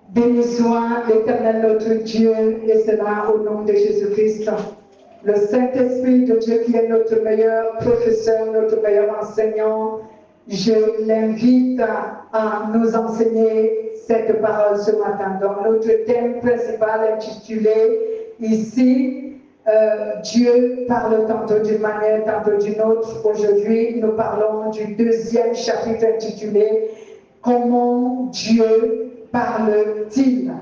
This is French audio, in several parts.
Béni soit l'Éternel notre Dieu, et cela au nom de Jésus-Christ. Le Saint-Esprit de Dieu qui est notre meilleur professeur, notre meilleur enseignant, je l'invite à nous enseigner cette parole ce matin. Donc notre thème principal intitulé ici, Dieu parle tantôt d'une manière, tantôt d'une autre. Aujourd'hui, nous parlons du deuxième chapitre intitulé Comment Dieu parle-t-il?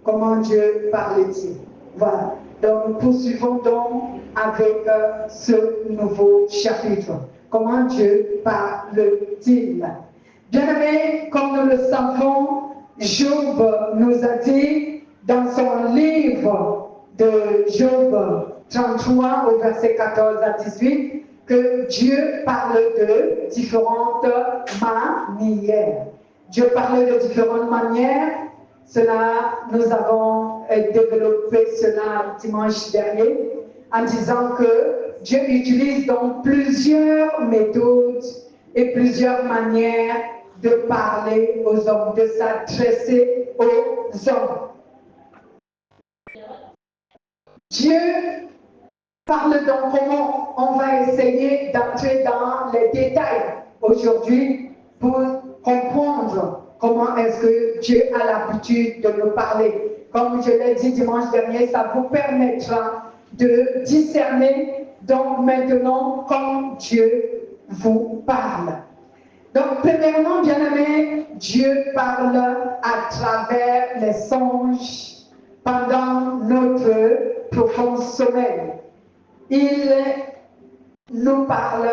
Comment Dieu parle-t-il? Voilà. Donc, nous poursuivons donc avec ce nouveau chapitre. Comment Dieu parle-t-il? Bien-aimés, comme nous le savons, Job nous a dit dans son livre de Job 33 au verset 14 à 18 que Dieu parle de différentes manières. Dieu parle de différentes manières. Cela, nous avons développé cela dimanche dernier en disant que Dieu utilise donc plusieurs méthodes et plusieurs manières de parler aux hommes, de s'adresser aux hommes. Dieu parle donc comment on va essayer d'entrer dans les détails aujourd'hui pour comprendre comment est-ce que Dieu a l'habitude de nous parler. Comme je l'ai dit dimanche dernier, ça vous permettra de discerner donc maintenant quand Dieu vous parle. Donc, premièrement, bien-aimé, Dieu parle à travers les songes pendant notre profond sommeil. Il nous parle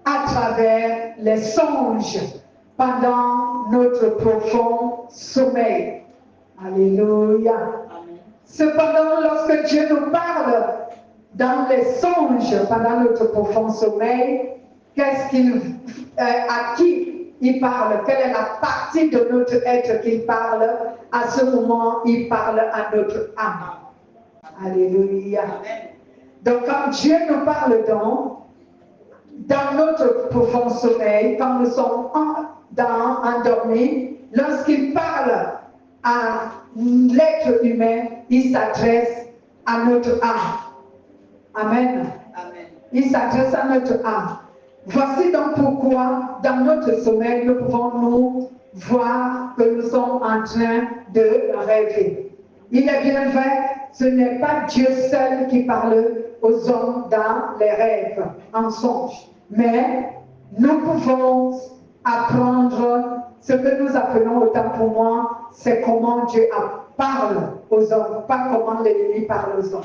à travers les songes pendant notre profond sommeil. Alléluia. Amen. Cependant, lorsque Dieu nous parle dans les songes pendant notre profond sommeil, à qui il parle? Quelle est la partie de notre être qu'il parle? À ce moment, il parle à notre âme. Alléluia. Amen. Donc, quand Dieu nous parle dans notre profond sommeil, quand nous sommes endormis, lorsqu'il parle à l'être humain, il s'adresse à notre âme. Amen. Amen. Il s'adresse à notre âme. Voici donc pourquoi, dans notre sommeil, nous pouvons nous voir que nous sommes en train de rêver. Il est bien vrai, ce n'est pas Dieu seul qui parle aux hommes dans les rêves, en songe. Mais nous pouvons apprendre ce que nous appelons, autant pour moi, c'est comment Dieu parle aux hommes, pas comment l'ennemi parle aux hommes.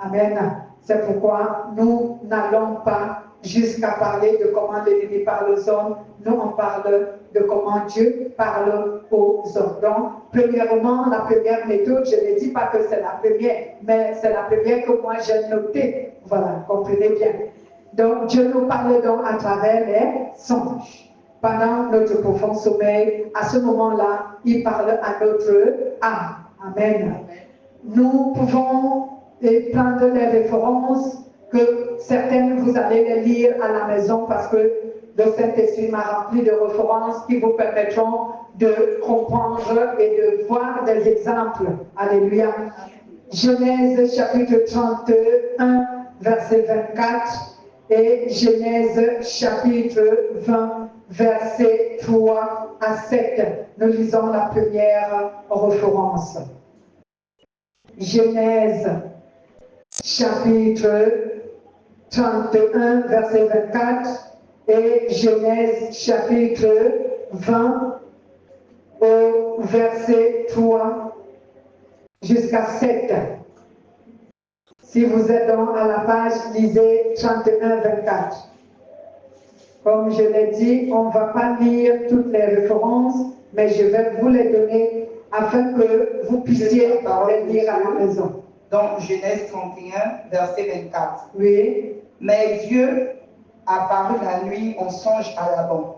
Amen. C'est pourquoi nous n'allons pas jusqu'à parler de comment l'ennemi parle aux hommes. Nous, on parle de comment Dieu parle aux hommes. Donc, premièrement, la première méthode, je ne dis pas que c'est la première, mais c'est la première que moi j'ai notée. Voilà, comprenez bien. Donc, Dieu nous parle donc à travers les songes. Pendant notre profond sommeil, à ce moment-là, il parle à notre âme. Amen. Nous pouvons prendre des références que certaines vous allez les lire à la maison parce que le Saint-Esprit m'a rempli de références qui vous permettront de comprendre et de voir des exemples. Alléluia. Genèse chapitre 31, verset 24 et Genèse chapitre 20, verset 3 à 7. Nous lisons la première référence. Genèse chapitre 31, verset 24 et Genèse chapitre 20 au verset 3 jusqu'à 7. Si vous êtes à la page, lisez 31, 24. Comme je l'ai dit, on ne va pas lire toutes les références, mais je vais vous les donner afin que vous puissiez les lire à la maison. Donc, Genèse 31, verset 24. Oui. Mais Dieu apparut la nuit en songe à Laban,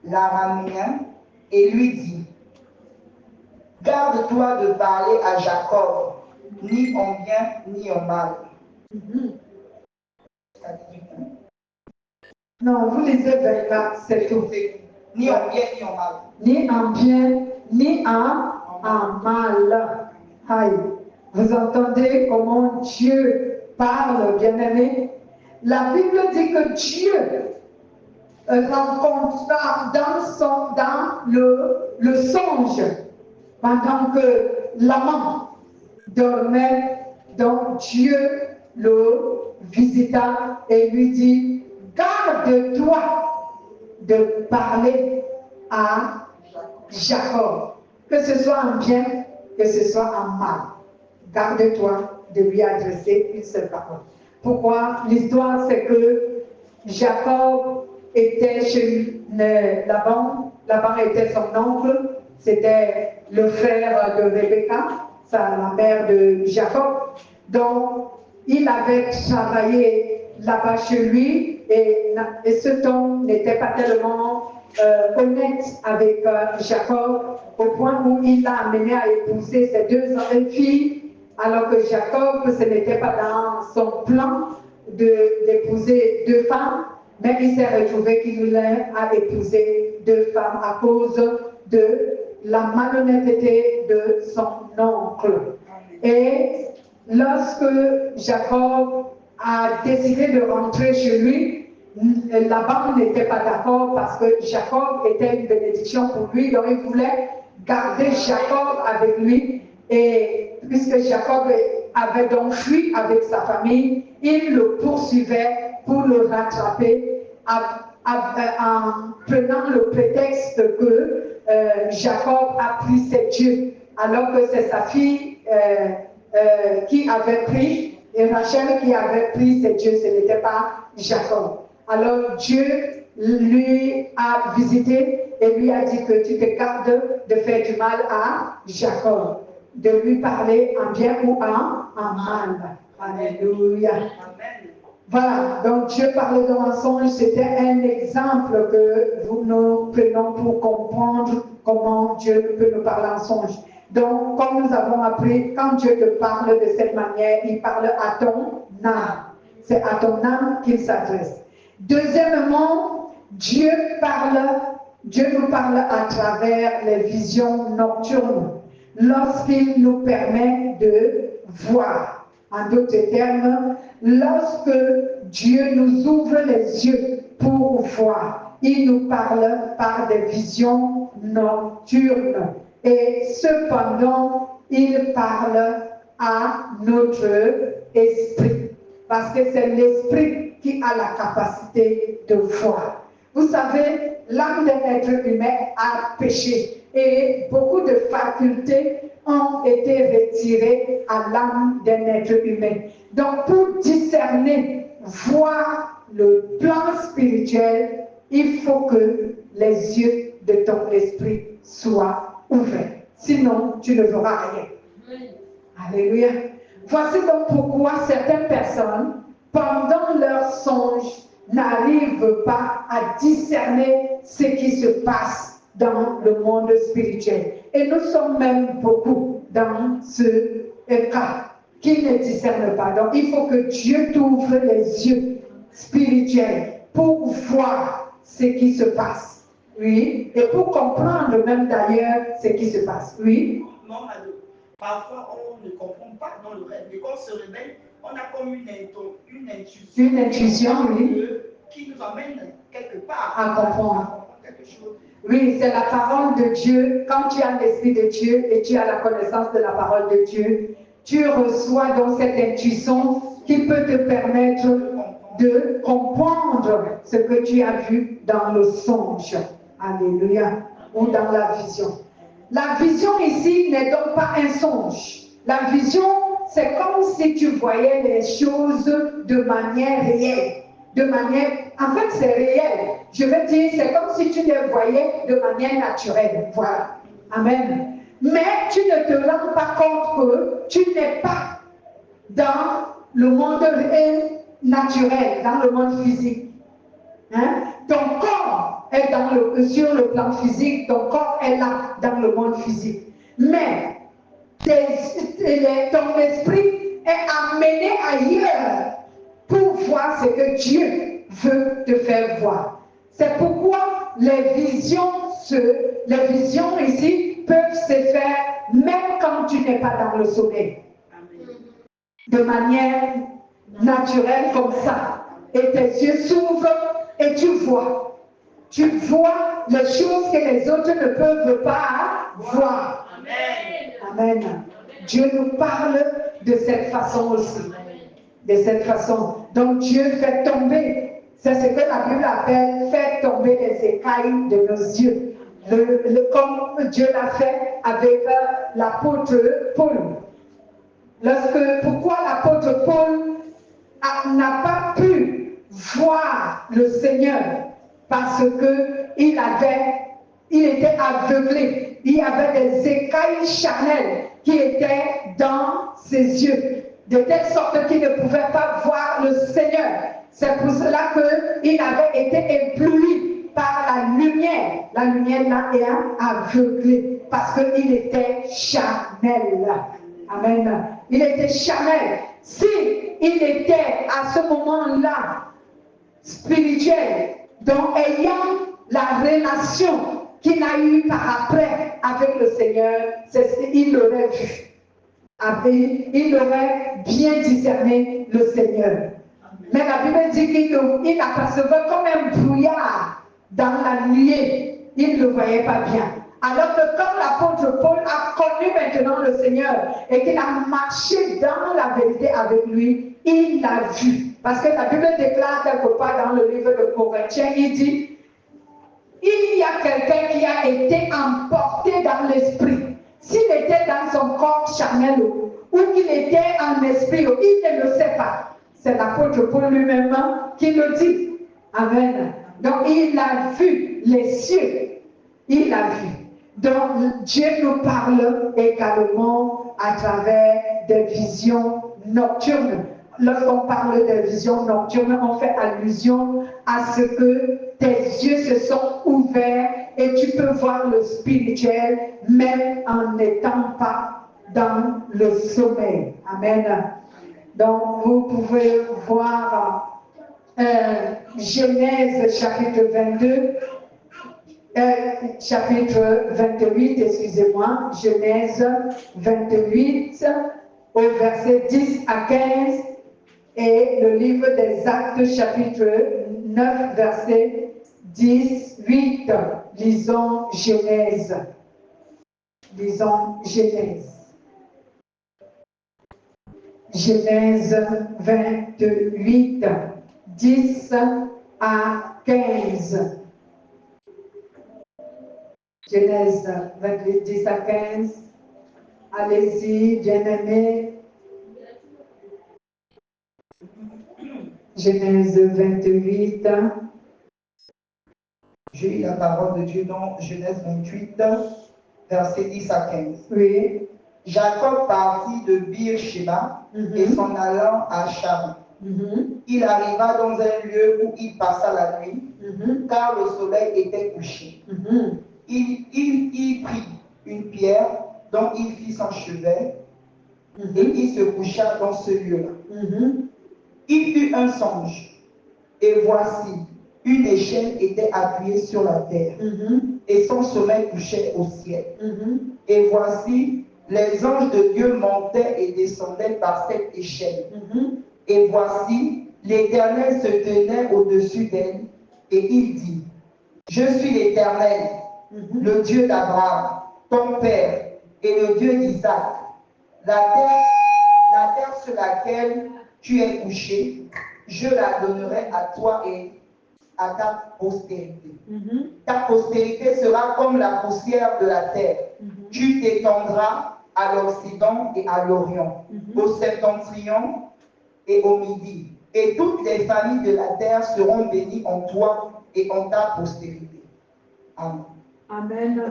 l'Araméen, et lui dit, garde-toi de parler à Jacob, ni en bien, ni en mal. Non, vous lisez 24, c'est tout. Ni en bien, ni en mal. Ni en bien, ni en en mal. Aïe. Vous entendez comment Dieu parle, bien-aimé? La Bible dit que Dieu rencontra dans le songe, pendant que l'amant dormait, donc Dieu le visita et lui dit, garde-toi de parler à Jacob, que ce soit en bien, que ce soit en mal. Garde-toi de lui adresser une seule parole. Pourquoi? L'histoire, c'est que Jacob était chez Laban. Laban était son oncle. C'était le frère de Rebecca, la mère de Jacob. Donc, il avait travaillé là-bas chez lui et cet homme n'était pas tellement honnête avec Jacob au point où il l'a amené à épouser ses deux filles, alors que Jacob, ce n'était pas dans son plan d'épouser deux femmes, mais il s'est retrouvé qu'il voulait épouser deux femmes à cause de la malhonnêteté de son oncle. Et lorsque Jacob a décidé de rentrer chez lui, Laban n'était pas d'accord parce que Jacob était une bénédiction pour lui, donc il voulait garder Jacob avec lui. Et puisque Jacob avait donc fui avec sa famille, il le poursuivait pour le rattraper en prenant le prétexte que Jacob a pris ses dieux, alors que c'est sa fille qui avait pris, et Rachel qui avait pris ses dieux, ce n'était pas Jacob. Alors Dieu lui a visité et lui a dit que tu te gardes de faire du mal à Jacob, de lui parler en bien ou en mal. Alléluia. Amen. Voilà, donc Dieu parlait dans mensonge, c'était un exemple que nous prenons pour comprendre comment Dieu peut nous parler en songe. Donc, comme nous avons appris, quand Dieu te parle de cette manière, il parle à ton âme. C'est à ton âme qu'il s'adresse. Deuxièmement, Dieu nous parle à travers les visions nocturnes, lorsqu'il nous permet de voir. En d'autres termes, lorsque Dieu nous ouvre les yeux pour voir, il nous parle par des visions nocturnes. Et cependant, il parle à notre esprit, parce que c'est l'esprit qui a la capacité de voir. Vous savez, l'âme d'un être humain a péché et beaucoup de facultés ont été retirées à l'âme d'un être humain. Donc, pour discerner, voir le plan spirituel, il faut que les yeux de ton esprit soient ouverts. Sinon, tu ne verras rien. Oui. Alléluia. Voici donc pourquoi certaines personnes, pendant leur songe, n'arrivent pas à discerner ce qui se passe dans le monde spirituel. Et nous sommes même beaucoup dans ce cas qui ne discernent pas. Donc il faut que Dieu t'ouvre les yeux spirituels pour voir ce qui se passe. Oui. Et pour comprendre même d'ailleurs ce qui se passe. Oui. Non, parfois on ne comprend pas dans le rêve. Mais quand on se réveille, on a comme une intuition. Une intuition, oui. Qui nous amène quelque part à comprendre quelque chose. Oui, c'est la parole de Dieu. Quand tu as l'Esprit de Dieu et tu as la connaissance de la parole de Dieu, tu reçois donc cette intuition qui peut te permettre de comprendre ce que tu as vu dans le songe. Alléluia. Ou dans la vision. La vision ici n'est donc pas un songe. La vision, c'est comme si tu voyais les choses de manière réelle. En fait, c'est réel. Je veux dire, c'est comme si tu les voyais de manière naturelle. Voilà. Amen. Mais tu ne te rends pas compte que tu n'es pas dans le monde naturel, dans le monde physique. Hein? Ton corps est sur le plan physique, ton corps est là dans le monde physique. Mais ton esprit est amené ailleurs pour voir ce que Dieu veut te faire voir. C'est pourquoi les visions ici peuvent se faire quand tu n'es pas dans le sommeil. De manière naturelle comme ça. Et tes yeux s'ouvrent et tu vois. Tu vois les choses que les autres ne peuvent pas voir. Amen. Dieu nous parle de cette façon aussi. De cette façon. Donc Dieu fait tomber. C'est ce que la Bible appelle faire tomber les écailles de nos yeux. Comme Dieu l'a fait avec l'apôtre Paul. Pourquoi l'apôtre Paul n'a pas pu voir le Seigneur? Parce qu'il était aveuglé. Il y avait des écailles charnelles qui étaient dans ses yeux, de telle sorte qu'il ne pouvait pas voir le Seigneur. C'est pour cela qu'il avait été ébloui par la lumière. La lumière l'a aveuglé parce qu'il était charnel. Amen. Il était charnel. Si il était à ce moment-là spirituel, donc ayant la relation qu'il a eue par après avec le Seigneur, c'est ce qu'il aurait vu. Il aurait bien discerné le Seigneur. Mais la Bible dit qu'il apercevait comme un brouillard dans la nuée. Il ne le voyait pas bien. Alors que quand l'apôtre Paul a connu maintenant le Seigneur et qu'il a marché dans la vérité avec lui, il l'a vu. Parce que la Bible déclare quelque part dans le livre de Corinthiens, il dit, il y a quelqu'un qui a été emporté dans l'esprit. S'il était dans son corps charnel ou qu'il était en esprit, il ne le sait pas. C'est l'apôtre Paul lui-même qui le dit. Amen. Donc il a vu les cieux. Il a vu. Donc Dieu nous parle également à travers des visions nocturnes. Lorsqu'on parle de visions nocturnes, on fait allusion à ce que tes yeux se sont ouverts et tu peux voir le spirituel même en n'étant pas dans le sommeil. Amen. Donc vous pouvez voir Genèse chapitre 22. Chapitre 28, excusez-moi, Genèse 28, au verset 10 à 15, et le livre des Actes, chapitre 9, verset 18. Lisons Genèse. Lisons Genèse. Genèse 28, 10 à 15. Genèse 28, 10 à 15. Allez-y, bien-aimés. Genèse 28. Je lis la parole de Dieu dans Genèse 28, versets 10 à 15. Oui. Jacob partit de Bir-Sheba et s'en allant à Charan. Il arriva dans un lieu où il passa la nuit, car le soleil était couché. Il prit une pierre dont il fit son chevet et il se coucha dans ce lieu-là. Il eut un songe et voici, une échelle était appuyée sur la terre et son sommeil couchait au ciel. Et voici, les anges de Dieu montaient et descendaient par cette échelle. Et voici, l'Éternel se tenait au-dessus d'elle et il dit, je suis l'Éternel, le Dieu d'Abraham, ton père, et le Dieu d'Isaac. La terre sur laquelle tu es couché, je la donnerai à toi et à ta postérité. Ta postérité sera comme la poussière de la terre. Tu t'étendras à l'Occident et à l'Orient, au septentrion et au midi. Et toutes les familles de la terre seront bénies en toi et en ta postérité. Amen. Amen.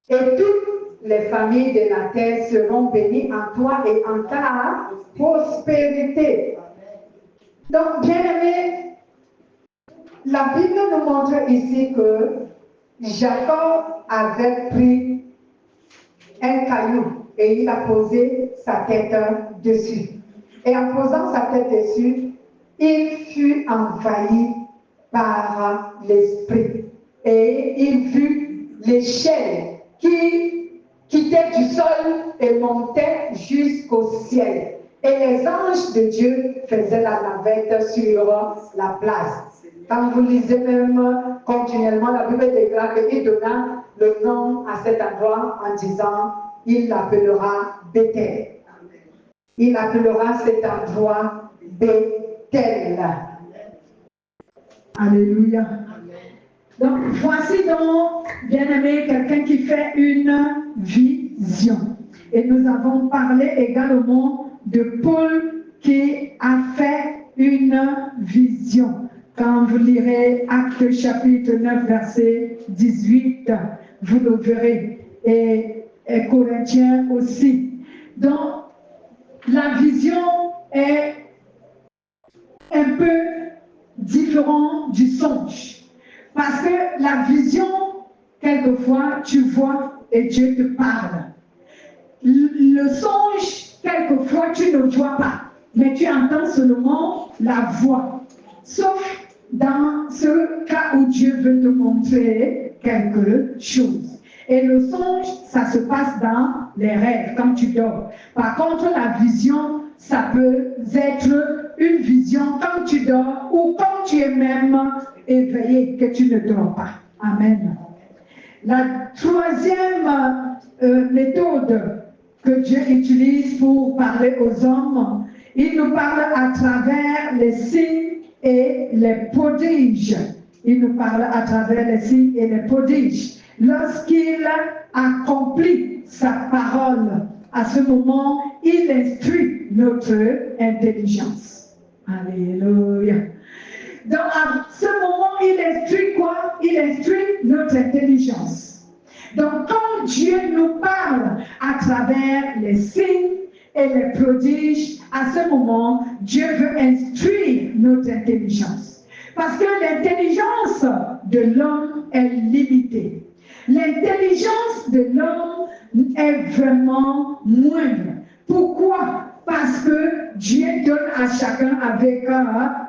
Et toutes les familles de la terre seront bénies en toi et en ta prospérité. Donc, bien-aimés, la Bible nous montre ici que Jacob avait pris un caillou et il a posé sa tête dessus. Et en posant sa tête dessus, il fut envahi par l'esprit. Et il vit l'échelle qui quittaient du sol et montaient jusqu'au ciel. Et les anges de Dieu faisaient la navette sur la place. Quand vous lisez même continuellement, la Bible déclare qu'il donna le nom à cet endroit en disant, il l'appellera Bethel. Il appellera cet endroit Bethel. Alléluia. Donc, voici donc, bien-aimé, quelqu'un qui fait une vision. Et nous avons parlé également de Paul qui a fait une vision. Quand vous lirez Actes chapitre 9, verset 18, vous le verrez. Et Corinthiens aussi. Donc, la vision est un peu différente du songe. Parce que la vision, quelquefois, tu vois et Dieu te parle. Le songe, quelquefois, tu ne vois pas, mais tu entends seulement la voix. Sauf dans ce cas où Dieu veut te montrer quelque chose. Et le songe, ça se passe dans les rêves, quand tu dors. Par contre, la vision, ça peut être une vision quand tu dors ou quand tu es même éveillé, que tu ne dors pas. Amen. La troisième méthode que Dieu utilise pour parler aux hommes, il nous parle à travers les signes et les prodiges. Il nous parle à travers les signes et les prodiges. Lorsqu'il accomplit sa parole, à ce moment, il instruit notre intelligence. Alléluia. Donc, à ce moment, il instruit quoi? Il instruit notre intelligence. Donc, quand Dieu nous parle à travers les signes et les prodiges, à ce moment, Dieu veut instruire notre intelligence. Parce que l'intelligence de l'homme est limitée. L'intelligence de l'homme est vraiment moindre. Pourquoi? Parce que Dieu donne à chacun avec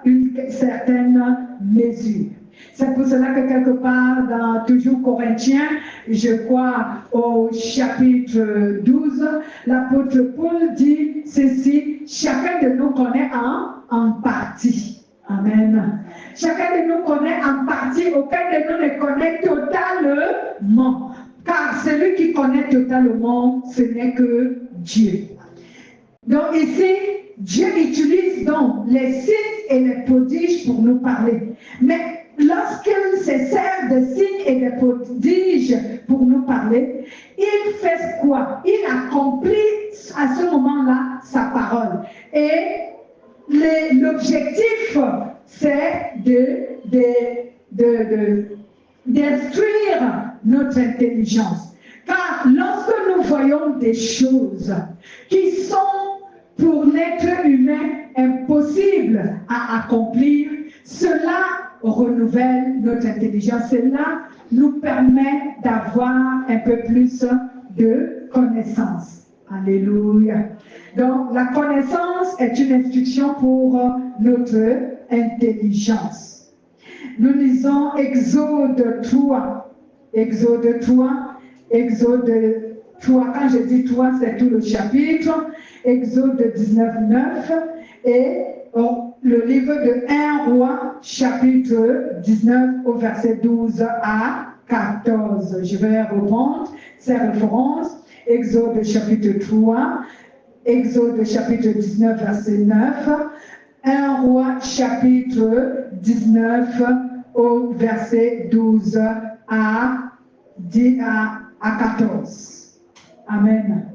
une certaine mesure. C'est pour cela que quelque part, dans toujours Corinthiens, je crois au chapitre 12, l'apôtre Paul dit ceci, chacun de nous connaît en partie. Amen. Chacun de nous connaît en partie, aucun de nous ne connaît totalement. Car celui qui connaît totalement, ce n'est que Dieu. Donc ici, Dieu utilise donc les signes et les prodiges pour nous parler. Mais lorsqu'il se sert de signes et de prodiges pour nous parler, il fait quoi? Il accomplit à ce moment-là sa parole. Et l'objectif, c'est d'instruire notre intelligence. Car lorsque nous voyons des choses qui sont pour l'être humain impossibles à accomplir, cela renouvelle notre intelligence. Cela nous permet d'avoir un peu plus de connaissance. Alléluia. Donc, la connaissance est une instruction pour notre intelligence. Nous lisons Exode 3. Exode 3. Exode 3. Quand je dis 3, c'est tout le chapitre. Exode 19, 9. Et le livre de 1 Roi, chapitre 19, au verset 12 à 14. Je vais reprendre ces références. Exode chapitre 3, Exode chapitre 19, verset 9, 1 Roi chapitre 19 au verset 12 à 14. Amen.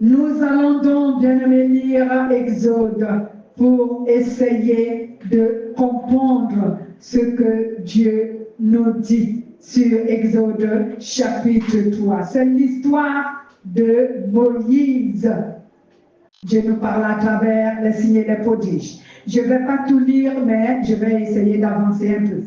Nous allons donc bien lire Exode pour essayer de comprendre ce que Dieu nous dit sur Exode chapitre 3. C'est l'histoire de Moïse. Dieu nous parle à travers les signes et les prodiges. Je ne vais pas tout lire, mais je vais essayer d'avancer un peu.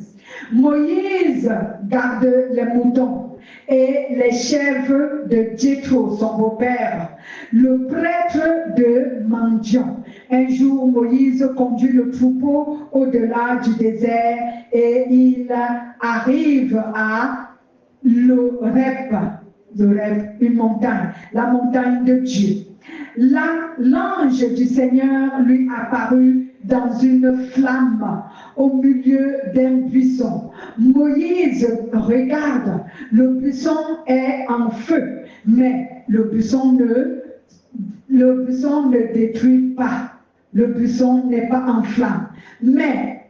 Moïse garde les moutons et les chèvres de Jéthro, son beau-père, le prêtre de Madian. Un jour, Moïse conduit le troupeau au-delà du désert et il arrive à l'Horeb, une montagne, la montagne de Dieu. Là, l'ange du Seigneur lui apparut dans une flamme au milieu d'un buisson. Moïse regarde, le buisson est en feu, mais le buisson ne détruit pas. Le buisson n'est pas en flamme. Mais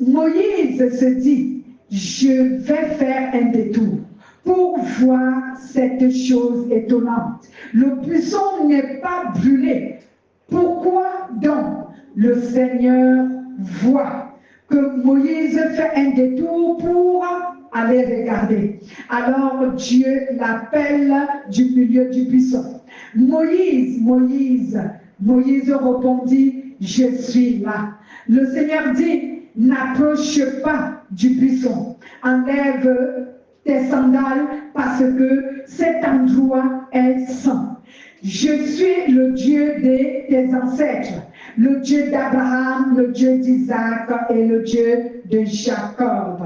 Moïse se dit, je vais faire un détour pour voir cette chose étonnante. Le buisson n'est pas brûlé. Pourquoi donc le Seigneur voit que Moïse fait un détour pour aller regarder? Alors Dieu l'appelle du milieu du buisson. Moïse, Moïse. Moïse répondit, je suis là. Le Seigneur dit, n'approche pas du buisson. Enlève tes sandales parce que cet endroit est saint. Je suis le Dieu de tes ancêtres, le Dieu d'Abraham, le Dieu d'Isaac et le Dieu de Jacob.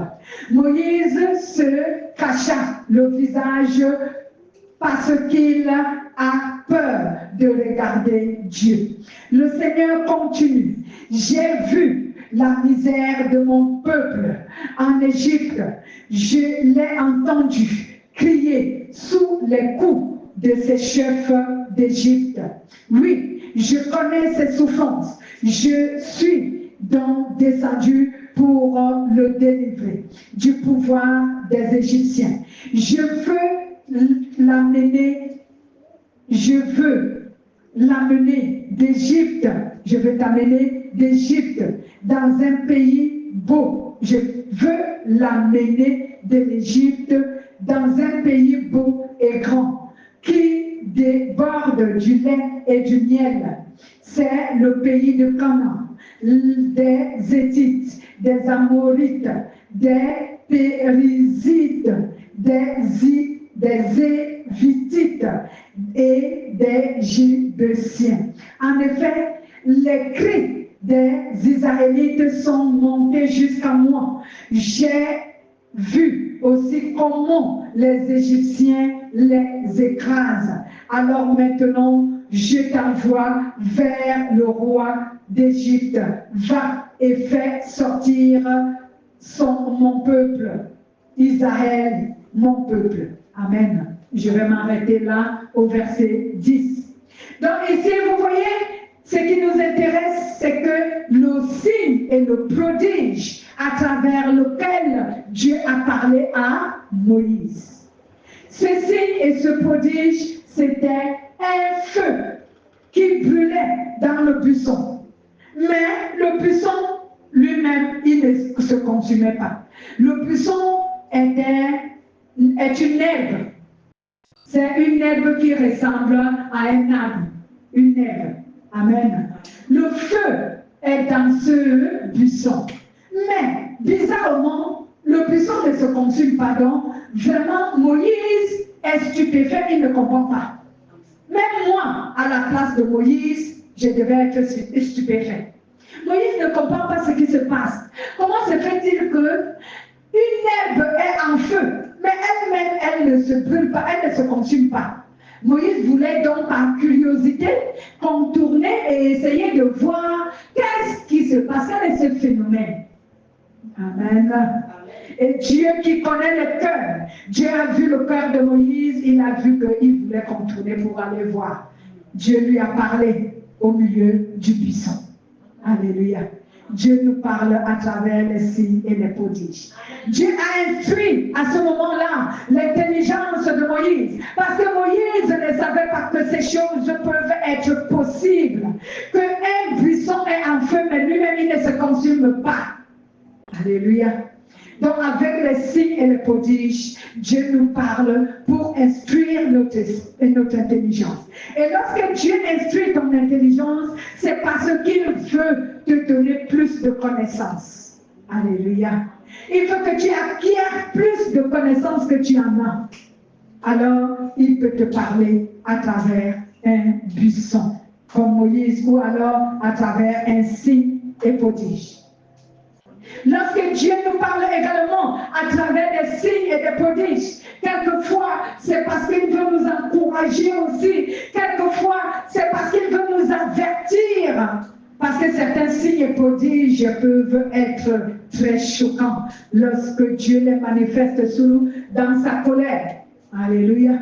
Moïse se cacha le visage parce qu'il a peur de regarder Dieu. Le Seigneur continue. J'ai vu la misère de mon peuple en Égypte. Je l'ai entendu crier sous les coups de ses chefs d'Égypte. Oui, je connais ses souffrances. Je suis donc descendu pour le délivrer du pouvoir des Égyptiens. Je veux l'amener d'Égypte. Je veux t'amener d'Égypte dans un pays beau. Je veux l'amener de l'Égypte dans un pays beau et grand qui déborde du lait et du miel. C'est le pays de Canaan, des Héthites, des Amorites, des Périzites, des Évitites et des Jébusiens. En effet, les cris des Israélites sont montés jusqu'à moi. J'ai vu aussi comment les Égyptiens les écrasent. Alors maintenant, je t'envoie vers le roi d'Égypte. Va et fais sortir mon peuple, Israël, mon peuple. Amen. Je vais m'arrêter là au verset 10. Donc ici, vous voyez, ce qui nous intéresse, c'est que le signe et le prodige à travers lequel Dieu a parlé à Moïse. Ce signe et ce prodige, c'était un feu qui brûlait dans le buisson. Mais le buisson lui-même, il ne se consumait pas. Le buisson est une herbe. C'est une herbe qui ressemble à un arbre. Une herbe. Amen. Le feu est dans ce buisson. Mais, bizarrement, le buisson ne se consume pas. Donc, vraiment, Moïse est stupéfait, il ne comprend pas. Même moi, à la place de Moïse, je devais être stupéfait. Moïse ne comprend pas ce qui se passe. Comment se fait-il que une herbe est en feu, mais elle-même, elle ne se brûle pas, elle ne se consume pas? Moïse voulait donc, par curiosité, contourner et essayer de voir qu'est-ce qui se passait avec ce phénomène. Amen. Et Dieu qui connaît le cœur, Dieu a vu le cœur de Moïse, il a vu qu'il voulait contourner pour aller voir. Dieu lui a parlé au milieu du buisson. Alléluia. Dieu nous parle à travers les signes et les prodiges. Dieu a instruit à ce moment-là l'intelligence de Moïse, parce que Moïse ne savait pas que ces choses peuvent être possibles, qu'un buisson est en feu, mais lui-même il ne se consume pas. Alléluia. Donc avec les signes et les prodiges, Dieu nous parle pour instruire notre intelligence. Et lorsque Dieu instruit ton intelligence, c'est parce qu'il veut te donner plus de connaissances. Alléluia. Il faut que tu acquières plus de connaissances que tu en as. Alors, il peut te parler à travers un buisson, comme Moïse, ou alors à travers un signe et prodige. Lorsque Dieu nous parle également à travers des signes et des prodiges, quelquefois c'est parce qu'il veut nous encourager aussi, quelquefois c'est parce qu'il veut nous avertir, parce que certains signes et prodiges peuvent être très choquants lorsque Dieu les manifeste dans sa colère. Alléluia.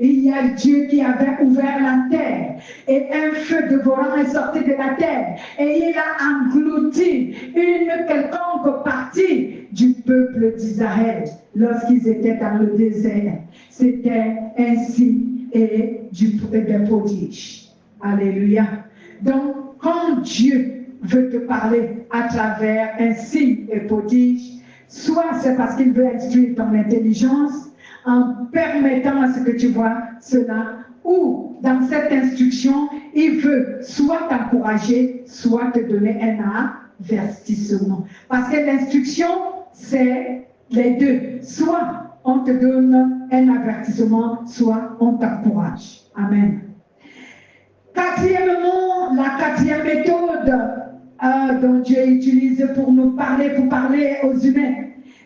Il y a Dieu qui avait ouvert la terre et un feu dévorant est sorti de la terre et il a englouti une quelconque partie du peuple d'Israël lorsqu'ils étaient dans le désert. C'était ainsi et des prodiges. Alléluia. Donc, quand Dieu veut te parler à travers un signe et prodige, soit c'est parce qu'il veut instruire ton intelligence, en permettant à ce que tu vois cela, ou dans cette instruction, il veut soit t'encourager, soit te donner un avertissement. Parce que l'instruction, c'est les deux. Soit on te donne un avertissement, soit on t'encourage. Amen. Quatrièmement, la quatrième méthode dont Dieu utilise pour nous parler, pour parler aux humains.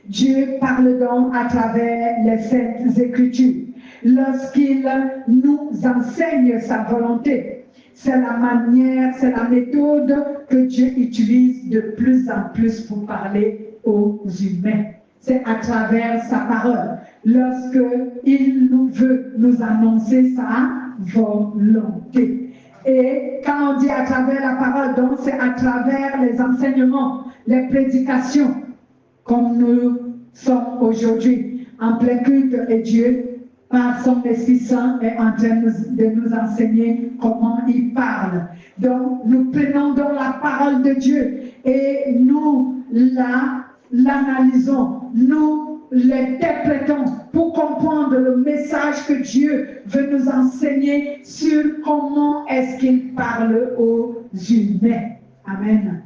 Dieu parle donc à travers les Saintes Écritures. Lorsqu'il nous enseigne sa volonté, c'est la manière, c'est la méthode que Dieu utilise de plus en plus pour parler aux humains. C'est à travers sa parole. Lorsqu'il nous veut nous annoncer sa volonté. Et quand on dit à travers la parole, donc c'est à travers les enseignements, les prédications, comme nous sommes aujourd'hui en plein culte et Dieu, par son Esprit Saint, est en train de nous enseigner comment il parle. Donc, nous prenons donc la parole de Dieu et nous l'analysons, nous l'interprétons pour comprendre le message que Dieu veut nous enseigner sur comment est-ce qu'il parle aux humains. Amen.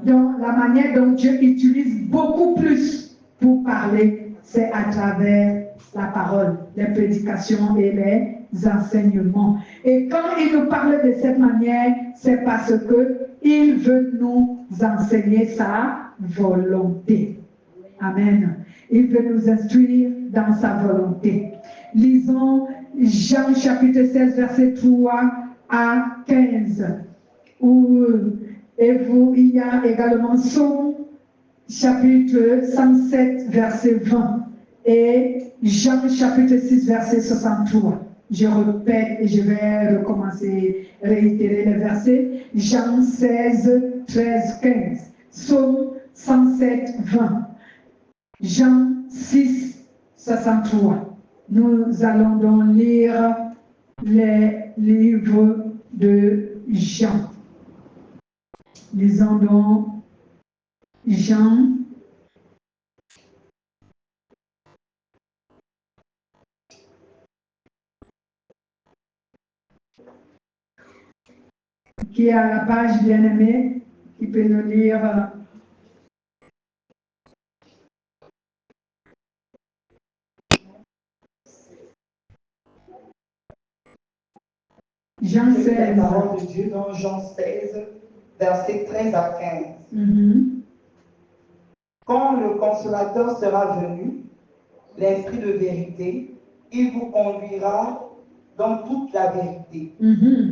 Donc, la manière dont Dieu utilise beaucoup plus pour parler, c'est à travers la parole, les prédications et les enseignements. Et quand il nous parle de cette manière, c'est parce qu'il veut nous enseigner sa volonté. Amen. Il veut nous instruire dans sa volonté. Lisons Jean chapitre 16, verset 3 à 15. Il y a également Psaume chapitre 107, verset 20. Et Jean chapitre 6, verset 63. Je répète et je vais recommencer, réitérer les versets. Jean 16, 13, 15. Psaume 107, 20. Jean 6, 63. Nous allons donc lire les livres de Jean. Lisons donc Jean qui est à la page bien-aimée, qui peut nous lire Jean 16. La parole de Dieu dans Jean 16, versets 13 à 15. Quand le consolateur sera venu, l'Esprit de vérité, il vous conduira dans toute la vérité.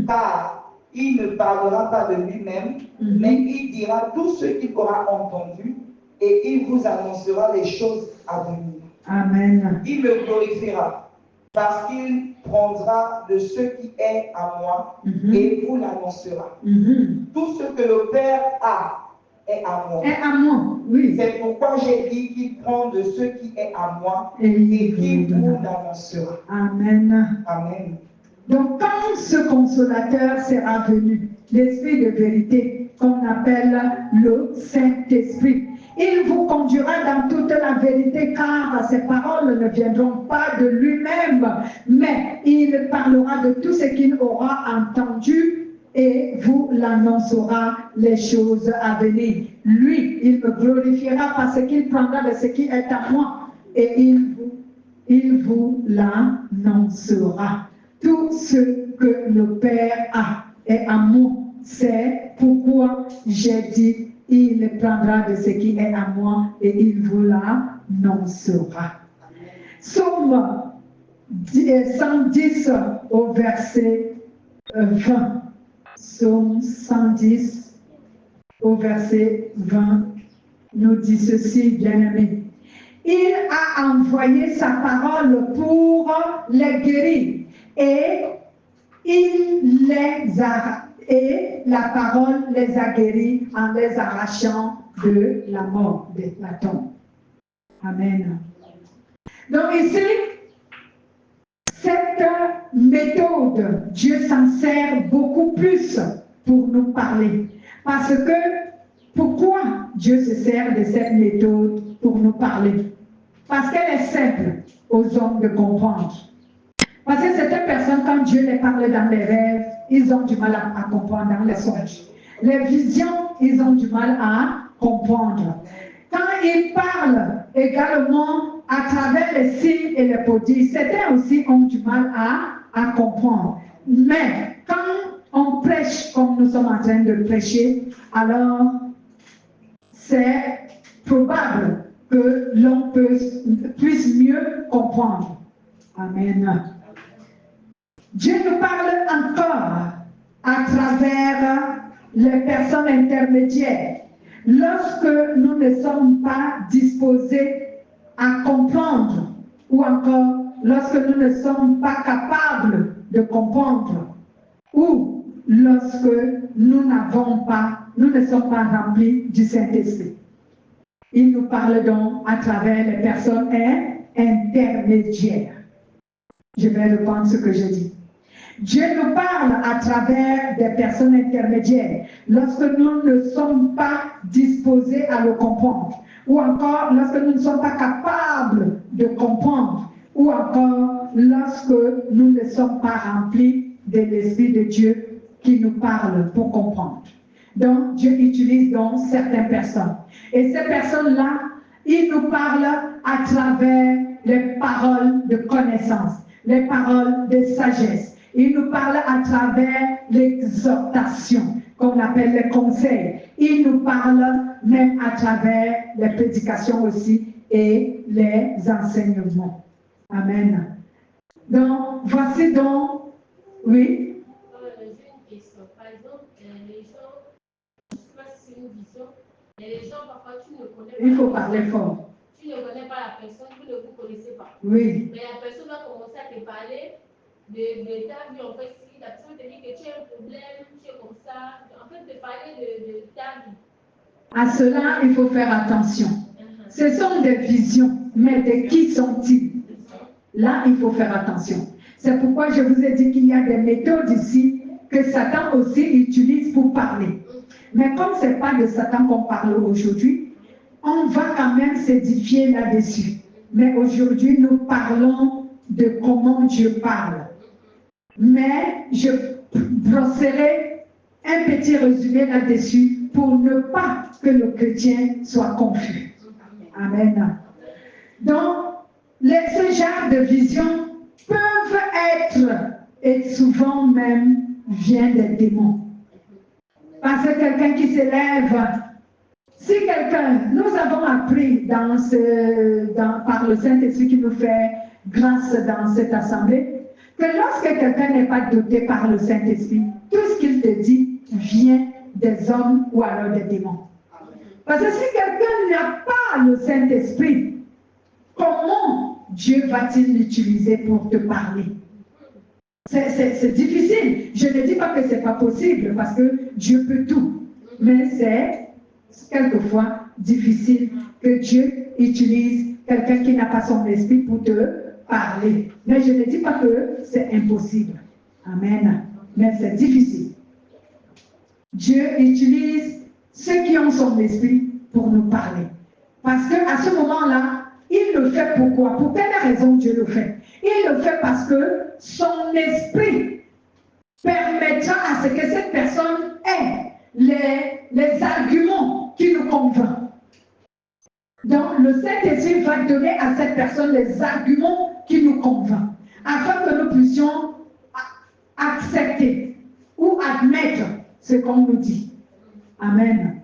Car il ne parlera pas de lui-même, mais il dira tout ce qu'il aura entendu et il vous annoncera les choses à venir. Amen. Il me glorifiera parce qu'il prendra de ce qui est à moi et vous l'annoncera. Tout ce que le Père a est à moi. Est à moi, oui. C'est pourquoi j'ai dit qu'il prend de ce qui est à moi et qu'il vous l'annoncera. Amen. Amen. Donc, quand ce consolateur sera venu, l'Esprit de vérité, qu'on appelle le Saint-Esprit, il vous conduira dans toute la vérité, car ses paroles ne viendront pas de lui-même, mais il parlera de tout ce qu'il aura entendu et vous l'annoncera les choses à venir. Lui, il me glorifiera parce qu'il prendra de ce qui est à moi et il vous l'annoncera. Tout ce que le Père a est à moi. C'est pourquoi j'ai dit il prendra de ce qui est à moi et il vous l'annoncera. Psaume 110 au verset 20. Psaume 110 au verset 20 nous dit ceci, bien-aimés. Il a envoyé sa parole pour les guérir et la parole les a guéris en les arrachant de la mort, de la tombe. Amen. Donc ici, cette méthode, Dieu s'en sert beaucoup plus pour nous parler. Parce que, pourquoi Dieu se sert de cette méthode pour nous parler? Parce qu'elle est simple aux hommes de comprendre. Parce que certaines personnes, quand Dieu les parle dans les rêves, ils ont du mal à comprendre dans les songes. Les visions, ils ont du mal à comprendre. Quand il parle également à travers les signes et les prodiges, certains aussi ont du mal à comprendre. Mais quand on prêche comme nous sommes en train de prêcher, alors c'est probable que l'on puisse mieux comprendre. Amen. Dieu nous parle encore à travers les personnes intermédiaires. Lorsque nous ne sommes pas disposés à comprendre, ou encore lorsque nous ne sommes pas capables de comprendre, ou lorsque nous ne sommes pas remplis du Saint-Esprit. Il nous parle donc à travers les personnes intermédiaires. Je vais reprendre ce que je dis. Dieu nous parle à travers des personnes intermédiaires lorsque nous ne sommes pas disposés à le comprendre, ou encore lorsque nous ne sommes pas capables de comprendre, ou encore lorsque nous ne sommes pas remplis de l'Esprit de Dieu qui nous parle pour comprendre. Donc Dieu utilise donc certaines personnes. Et ces personnes-là, ils nous parlent à travers les paroles de connaissance, les paroles de sagesse. Il nous parle à travers l'exhortation, qu'on appelle les conseils. Il nous parle même à travers les prédications aussi et les enseignements. Amen. Donc, voici donc, oui. J'ai une question. Par exemple, les gens, je ne sais pas si c'est une vision, mais les gens, parfois, tu ne connais pas. Il faut parler fort. Tu ne connais pas la personne, vous ne vous connaissez pas. Oui. Mais la personne va commencer à te parler de ta vie. En fait, si la personne te dit que tu as un problème, tu es comme ça, en fait, te parler de ta vie. À cela, il faut faire attention. Ce sont des visions, mais de qui sont-ils? Là, il faut faire attention. C'est pourquoi je vous ai dit qu'il y a des méthodes ici que Satan aussi utilise pour parler. Mais comme ce n'est pas de Satan qu'on parle aujourd'hui, on va quand même s'édifier là-dessus. Mais aujourd'hui, nous parlons de comment Dieu parle. Mais je brosserai un petit résumé là-dessus pour ne pas que le chrétien soit confus. Amen. Donc, ce genre de visions peuvent être, et souvent même, vient des démons. Parce que quelqu'un qui s'élève, si quelqu'un, nous avons appris par le Saint-Esprit qui nous fait grâce dans cette assemblée, que lorsque quelqu'un n'est pas doté par le Saint-Esprit, tout ce qu'il te dit vient des hommes ou alors des démons. Parce que si quelqu'un n'a pas le Saint-Esprit, comment Dieu va-t-il l'utiliser pour te parler? C'est difficile. Je ne dis pas que ce n'est pas possible, parce que Dieu peut tout. Mais c'est quelquefois difficile que Dieu utilise quelqu'un qui n'a pas son esprit pour te parler. Mais je ne dis pas que c'est impossible. Amen. Mais c'est difficile. Dieu utilise ceux qui ont son esprit pour nous parler. Parce qu'à ce moment-là, il le fait pourquoi? Pour quelle raison Dieu le fait? Il le fait parce que son esprit permettra à ce que cette personne ait les arguments qui nous convainquent. Donc, le Saint-Esprit va donner à cette personne les arguments qui nous convainquent, afin que nous puissions accepter ou admettre ce qu'on nous dit. Amen.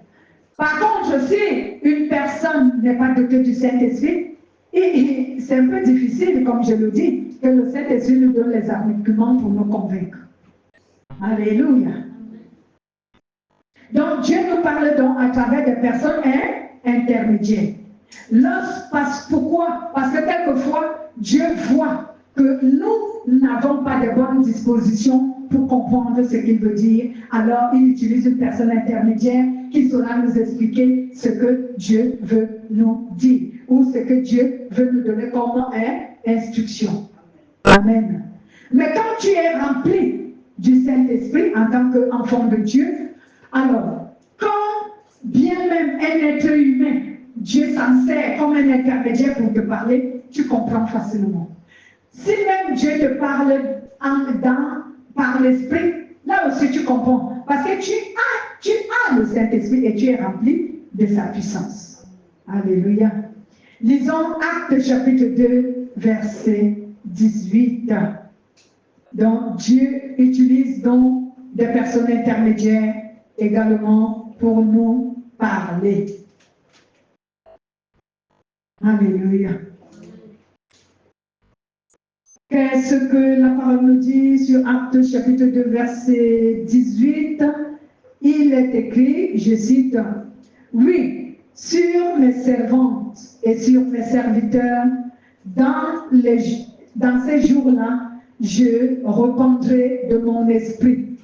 Par contre, si une personne n'est pas dotée du Saint-Esprit, c'est un peu difficile, comme je le dis, que le Saint-Esprit nous donne les arguments pour nous convaincre. Alléluia. Donc, Dieu nous parle donc à travers des personnes intermédiaires. Pourquoi? Parce que quelquefois, Dieu voit que nous n'avons pas de bonnes dispositions pour comprendre ce qu'il veut dire. Alors, il utilise une personne intermédiaire qui saura nous expliquer ce que Dieu veut nous dire ou ce que Dieu veut nous donner comme instruction. Amen. Mais quand tu es rempli du Saint-Esprit en tant qu'enfant de Dieu, alors, quand bien même un être humain, Dieu s'en sert comme un intermédiaire pour te parler, tu comprends facilement. Si même Dieu te parle par l'Esprit, là aussi tu comprends. Parce que tu as le Saint-Esprit et tu es rempli de sa puissance. Alléluia. Lisons Actes chapitre 2, verset 18. Donc Dieu utilise donc des personnes intermédiaires également pour nous parler. Alléluia. Qu'est-ce que la parole nous dit sur Actes chapitre 2, verset 18? Il est écrit, je cite, « Oui, sur mes servantes et sur mes serviteurs, dans ces jours-là, je répandrai de mon esprit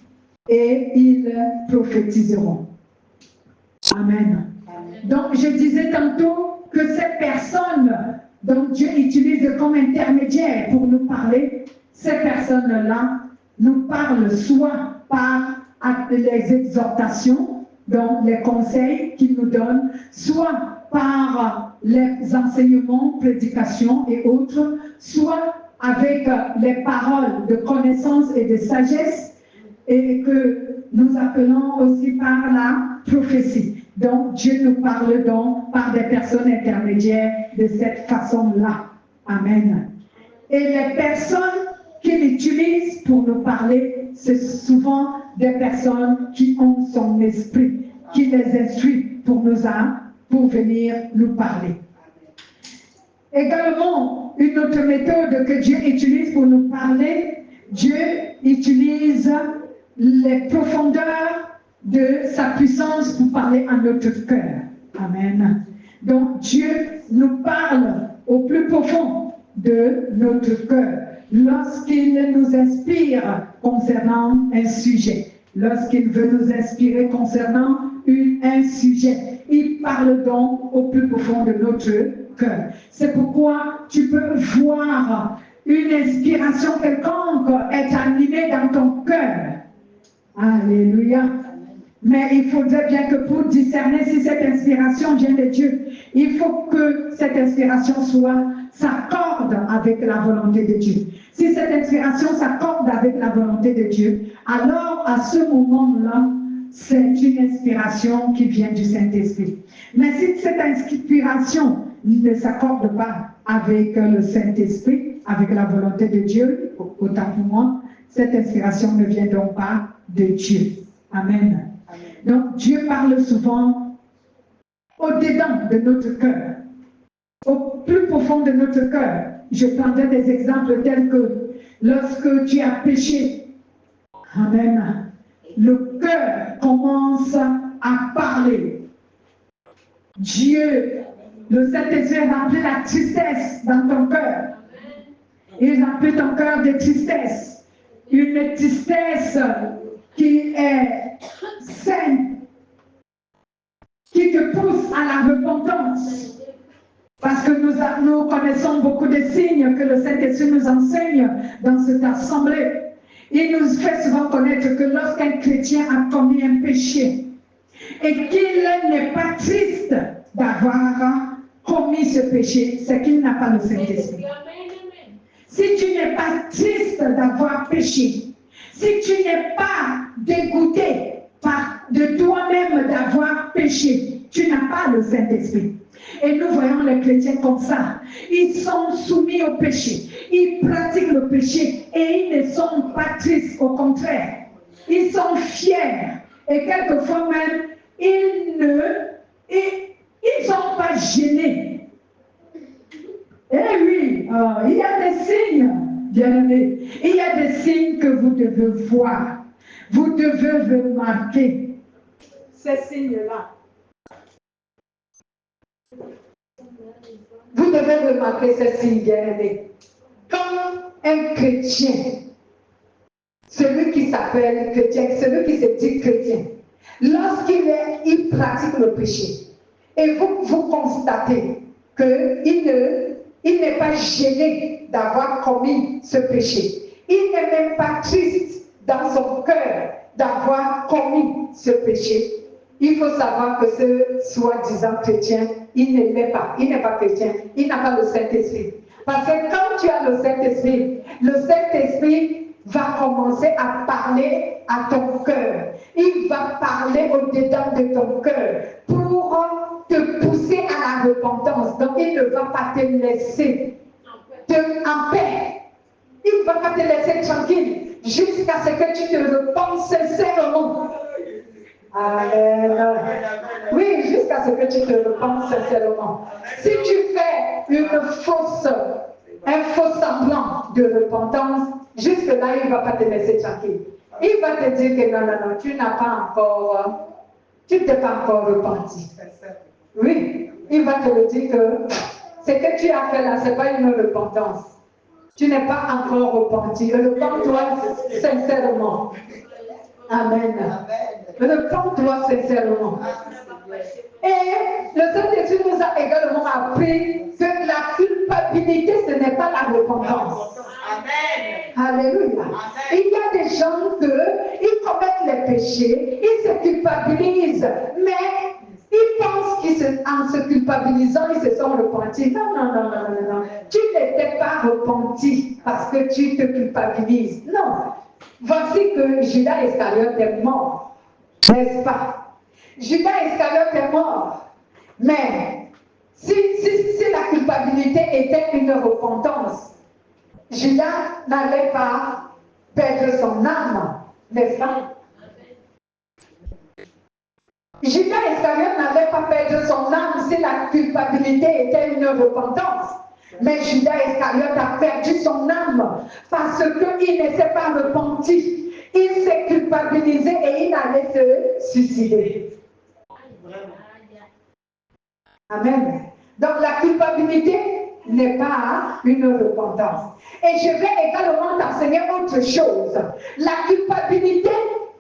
et ils prophétiseront. » Amen. Donc, je disais tantôt que ces personnes dont Dieu utilise comme intermédiaires pour nous parler, ces personnes-là nous parlent soit par les exhortations, donc les conseils qu'ils nous donnent, soit par les enseignements, prédications et autres, soit avec les paroles de connaissance et de sagesse, et que nous appelons aussi par la prophétie. Donc, Dieu nous parle donc par des personnes intermédiaires de cette façon-là. Amen. Et les personnes qu'il utilise pour nous parler, c'est souvent des personnes qui ont son esprit, qui les instruit pour venir nous parler. Également, une autre méthode que Dieu utilise pour nous parler, Dieu utilise les profondeurs de sa puissance pour parler à notre cœur. Amen. Donc Dieu nous parle au plus profond de notre cœur lorsqu'il nous inspire concernant un sujet. Lorsqu'il veut nous inspirer concernant un sujet, il parle donc au plus profond de notre cœur. C'est pourquoi tu peux voir une inspiration quelconque être animée dans ton cœur. Alléluia. Mais il faudrait bien que pour discerner si cette inspiration vient de Dieu, il faut que cette inspiration s'accorde avec la volonté de Dieu. Si cette inspiration s'accorde avec la volonté de Dieu, alors à ce moment-là, c'est une inspiration qui vient du Saint-Esprit. Mais si cette inspiration ne s'accorde pas avec le Saint-Esprit, avec la volonté de Dieu, autant pour moi, cette inspiration ne vient donc pas de Dieu. Amen. Donc Dieu parle souvent au-dedans de notre cœur, au plus profond de notre cœur. Je prendrai des exemples tels que lorsque tu as péché, amen, le cœur commence à parler. Dieu, le Saint-Esprit remplit la tristesse dans ton cœur. Il remplit ton cœur de tristesse. Une tristesse qui est saine, qui te pousse à la repentance. Parce que nous connaissons beaucoup de signes que le Saint-Esprit nous enseigne dans cette assemblée. Il nous fait souvent connaître que lorsqu'un chrétien a commis un péché et qu'il n'est pas triste d'avoir commis ce péché, c'est qu'il n'a pas le Saint-Esprit. Si tu n'es pas triste d'avoir péché, si tu n'es pas dégoûté de toi-même d'avoir péché, tu n'as pas le Saint-Esprit. Et nous voyons les chrétiens comme ça. Ils sont soumis au péché. Ils pratiquent le péché et ils ne sont pas tristes. Au contraire, ils sont fiers. Et quelquefois même, ils ne Et ils ne sont pas gênés. Eh oui, il y a des signes, bien-aimés. Il y a des signes que vous devez voir. Vous devez remarquer ces signes-là. Vous devez remarquer ces signes, bien-aimés. Quand un chrétien, celui qui s'appelle chrétien, celui qui se dit chrétien, il pratique le péché, et vous constatez qu'il n'est pas gêné d'avoir commis ce péché. Il n'est même pas triste dans son cœur d'avoir commis ce péché. Il faut savoir que ce soi-disant chrétien, il ne l'est pas. Il n'est pas chrétien. Il n'a pas le Saint-Esprit. Parce que quand tu as le Saint-Esprit va commencer à parler à ton cœur. Il va parler au-dedans de ton cœur pour te pousser à la repentance. Donc il ne va pas te laisser en paix. Il ne va pas te laisser tranquille jusqu'à ce que tu te repentes sincèrement. Amen. Oui, jusqu'à ce que tu te repentes sincèrement. Si tu fais un faux semblant de repentance, jusque-là, il ne va pas te laisser tranquille. Il va te dire que non, tu t'es pas encore repenti. Oui, il va te le dire que ce que tu as fait là, ce n'est pas une repentance. Tu n'es pas encore repenti. Repends-toi sincèrement. Amen. Repends-toi sincèrement. Et le Saint-Esprit nous a également appris que la culpabilité, ce n'est pas la repentance. Amen. Alléluia. Il y a des gens ils commettent les péchés, ils se culpabilisent, mais ils pensent qu'en se culpabilisant, ils se sont repentis. Non. Tu n'étais pas repenti parce que tu te culpabilises. Non. Voici que Judas Iscariote est mort, n'est-ce pas? Judas Iscariote est mort. Mais si la culpabilité était une repentance, Judas n'allait pas perdre son âme, n'est-ce pas? Judas Iscariote n'allait pas perdre son âme si la culpabilité était une repentance. Mais Judas Iscariote a perdu son âme parce qu'il ne s'est pas repenti. Il s'est culpabilisé et il allait se suicider. Amen. Donc la culpabilité n'est pas une repentance. Et je vais également t'enseigner autre chose. La culpabilité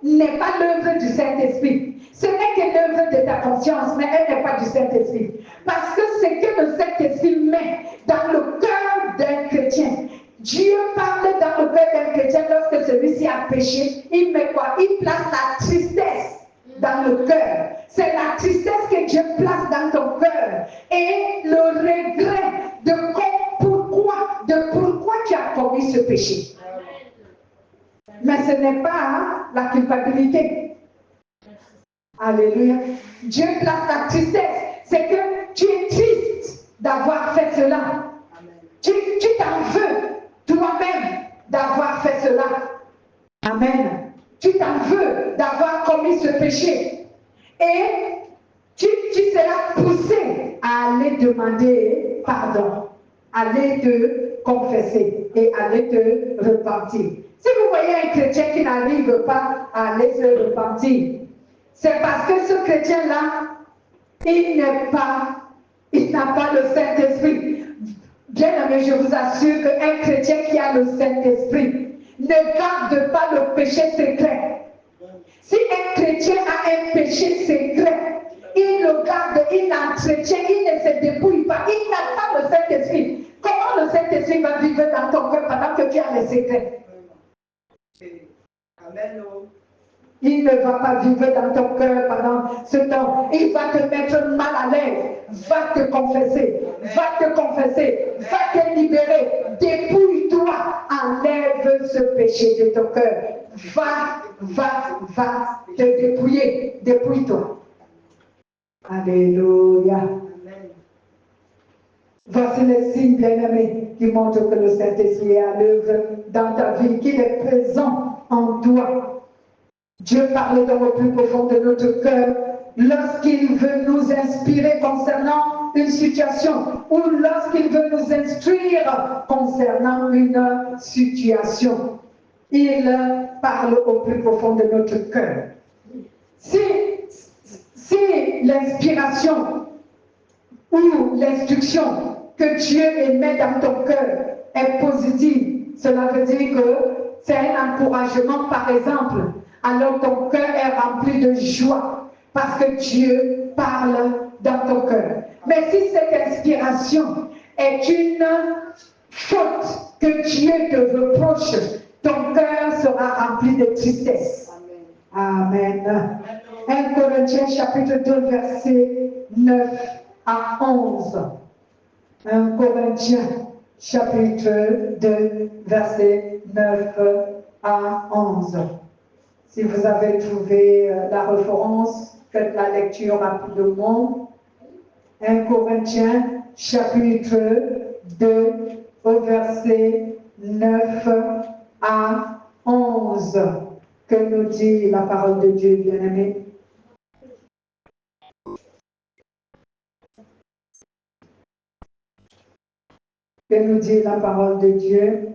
n'est pas l'œuvre du Saint-Esprit. Ce n'est que l'œuvre de ta conscience, mais elle n'est pas du Saint-Esprit. Parce que ce que le Saint-Esprit met dans le cœur d'un chrétien, Dieu parle dans le cœur d'un chrétien lorsque celui-ci a péché, il met quoi? Il place la tristesse dans le cœur. C'est la tristesse que Dieu place dans ton cœur. Et le regret de pourquoi tu as commis ce péché. Mais ce n'est pas la culpabilité. Alléluia. Dieu place la tristesse. C'est que tu es triste d'avoir fait cela. Tu t'en veux toi-même d'avoir fait cela. Amen. Tu t'en veux d'avoir commis ce péché. Et tu seras poussé à aller demander pardon, aller te confesser et aller te repentir. Si vous voyez un chrétien qui n'arrive pas à aller se repentir, c'est parce que ce chrétien-là, il n'a pas le Saint-Esprit. Bien aimé, je vous assure qu'un chrétien qui a le Saint-Esprit ne garde pas le péché secret. Si un chrétien a un péché secret, il le garde, il l'entretient, il ne se dépouille pas, il n'a pas le Saint-Esprit. Comment le Saint-Esprit va vivre dans ton cœur pendant que tu as les secrets? Amen. Il ne va pas vivre dans ton cœur pendant ce temps. Il va te mettre mal à l'aise. Va te confesser. Va te confesser. Va te libérer. Dépouille-toi. Enlève ce péché de ton cœur. Va te dépouiller. Dépouille-toi. Alléluia. Voici les signes bien-aimés qui montrent que le Saint-Esprit est à l'œuvre dans ta vie, qu'il est présent en toi. Dieu parle dans le plus profond de notre cœur lorsqu'il veut nous inspirer concernant une situation ou lorsqu'il veut nous instruire concernant une situation. Il parle au plus profond de notre cœur. Si l'inspiration ou l'instruction que Dieu émet dans ton cœur est positive, cela veut dire que c'est un encouragement, par exemple, alors ton cœur est rempli de joie parce que Dieu parle dans ton cœur. Mais si cette inspiration est une faute que Dieu te reproche, ton cœur sera rempli de tristesse. Amen. 1 Corinthiens chapitre 2 verset 9 à 11. 1 Corinthiens chapitre 2 verset 9 à 11. Si vous avez trouvé la référence, faites la lecture rapidement. 1 Corinthiens chapitre 2 au verset 9 à 11. Que nous dit la parole de Dieu, bien-aimé? Que nous dit la parole de Dieu?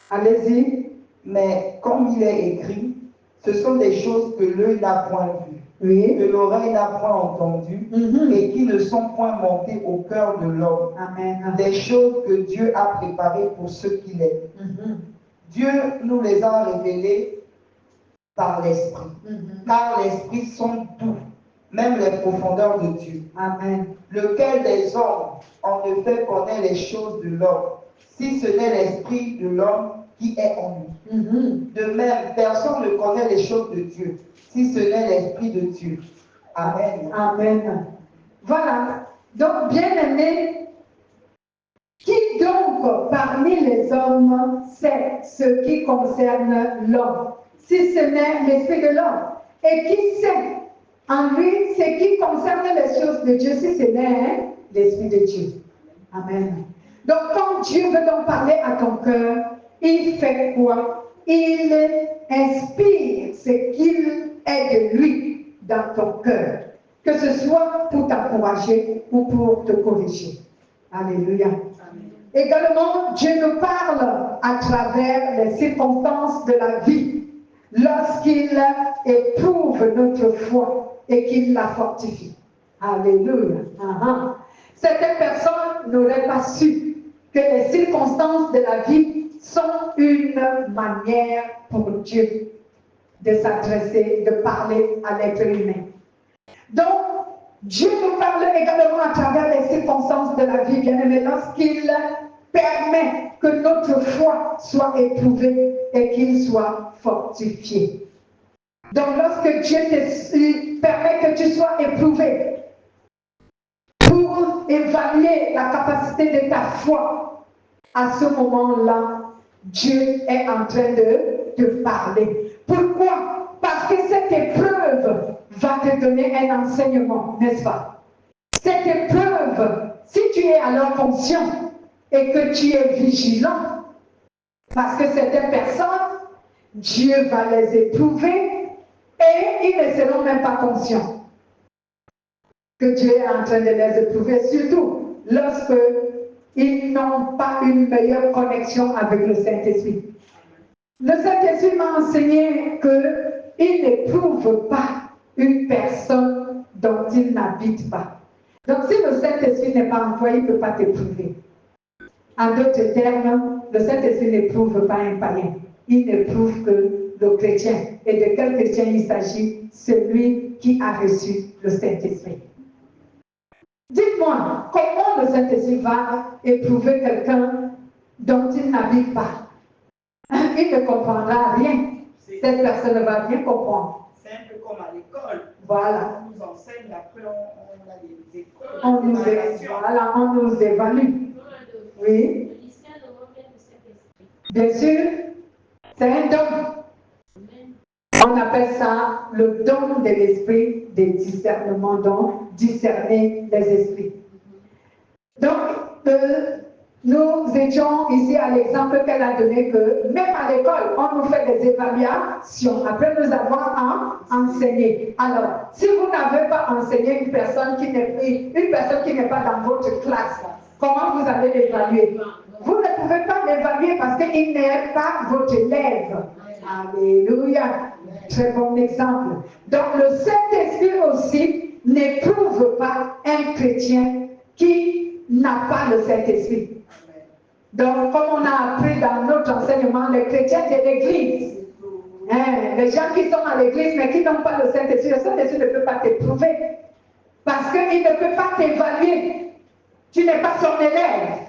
Allez-y. Mais comme il est écrit, ce sont des choses que l'œil n'a point vues, Oui. que l'oreille n'a point entendues, et qui ne sont point montées au cœur de l'homme. Amen. Des choses que Dieu a préparées pour ceux qu'il aime. Dieu nous les a révélées par l'Esprit, car l'Esprit sonde tout, même les profondeurs de Dieu. Amen. Lequel des hommes en effet connaît les choses de l'homme, si ce n'est l'Esprit de l'homme qui est en lui. De même, personne ne connaît les choses de Dieu, si ce n'est l'Esprit de Dieu. Amen. Amen. Voilà. Donc, bien-aimé, qui donc parmi les hommes sait ce qui concerne l'homme, si ce n'est l'Esprit de l'homme? Et qui sait en lui ce qui concerne les choses de Dieu, si ce n'est l'Esprit de Dieu? Amen. Donc, quand Dieu veut donc parler à ton cœur, il fait quoi? Il inspire ce qu'il est de lui dans ton cœur, que ce soit pour t'encourager ou pour te corriger. Alléluia. Amen. Également, Dieu nous parle à travers les circonstances de la vie, lorsqu'il éprouve notre foi et qu'il la fortifie. Alléluia. Certaines personnes n'auraient pas su que les circonstances de la vie sont une manière pour Dieu de s'adresser, de parler à l'être humain. Donc, Dieu nous parle également à travers les circonstances de la vie, bien-aimé, lorsqu'il permet que notre foi soit éprouvée et qu'il soit fortifié. Donc, lorsque Dieu te permet que tu sois éprouvé pour évaluer la capacité de ta foi, à ce moment-là, Dieu est en train de te parler. Pourquoi? Parce que cette épreuve va te donner un enseignement, n'est-ce pas? Cette épreuve, si tu es alors conscient et que tu es vigilant, parce que certaines personnes, Dieu va les éprouver et ils ne seront même pas conscients que Dieu est en train de les éprouver, surtout lorsque ils n'ont pas une meilleure connexion avec le Saint-Esprit. Le Saint-Esprit m'a enseigné qu'il n'éprouve pas une personne dont il n'habite pas. Donc si le Saint-Esprit n'est pas en toi, il ne peut pas t'éprouver. En d'autres termes, le Saint-Esprit n'éprouve pas un païen. Il n'éprouve que le chrétien. Et de quel chrétien il s'agit? Celui qui a reçu le Saint-Esprit. Dites-moi, comment le Saint-Esprit va éprouver quelqu'un dont il n'habite pas? Il ne comprendra rien. Cette personne ne va rien comprendre. C'est un peu comme à l'école. Voilà. On nous enseigne, après on a des écoles. On nous évalue. Oui. Bien sûr, c'est un don. On appelle ça le don de l'esprit de discernement, donc discerner les esprits. Donc, nous étions ici à l'exemple qu'elle a donné que même à l'école, on nous fait des évaluations après nous avoir enseigné. Alors, si vous n'avez pas enseigné une personne qui n'est pas dans votre classe, comment vous allez l'évaluer? Vous ne pouvez pas l'évaluer parce qu'il n'est pas votre élève. Alléluia. Très bon exemple. Donc le Saint-Esprit aussi n'éprouve pas un chrétien qui n'a pas le Saint-Esprit. Donc, comme on a appris dans notre enseignement, les chrétiens de l'Église, les gens qui sont à l'Église mais qui n'ont pas le Saint-Esprit, le Saint-Esprit ne peut pas t'éprouver parce qu'il ne peut pas t'évaluer. Tu n'es pas son élève.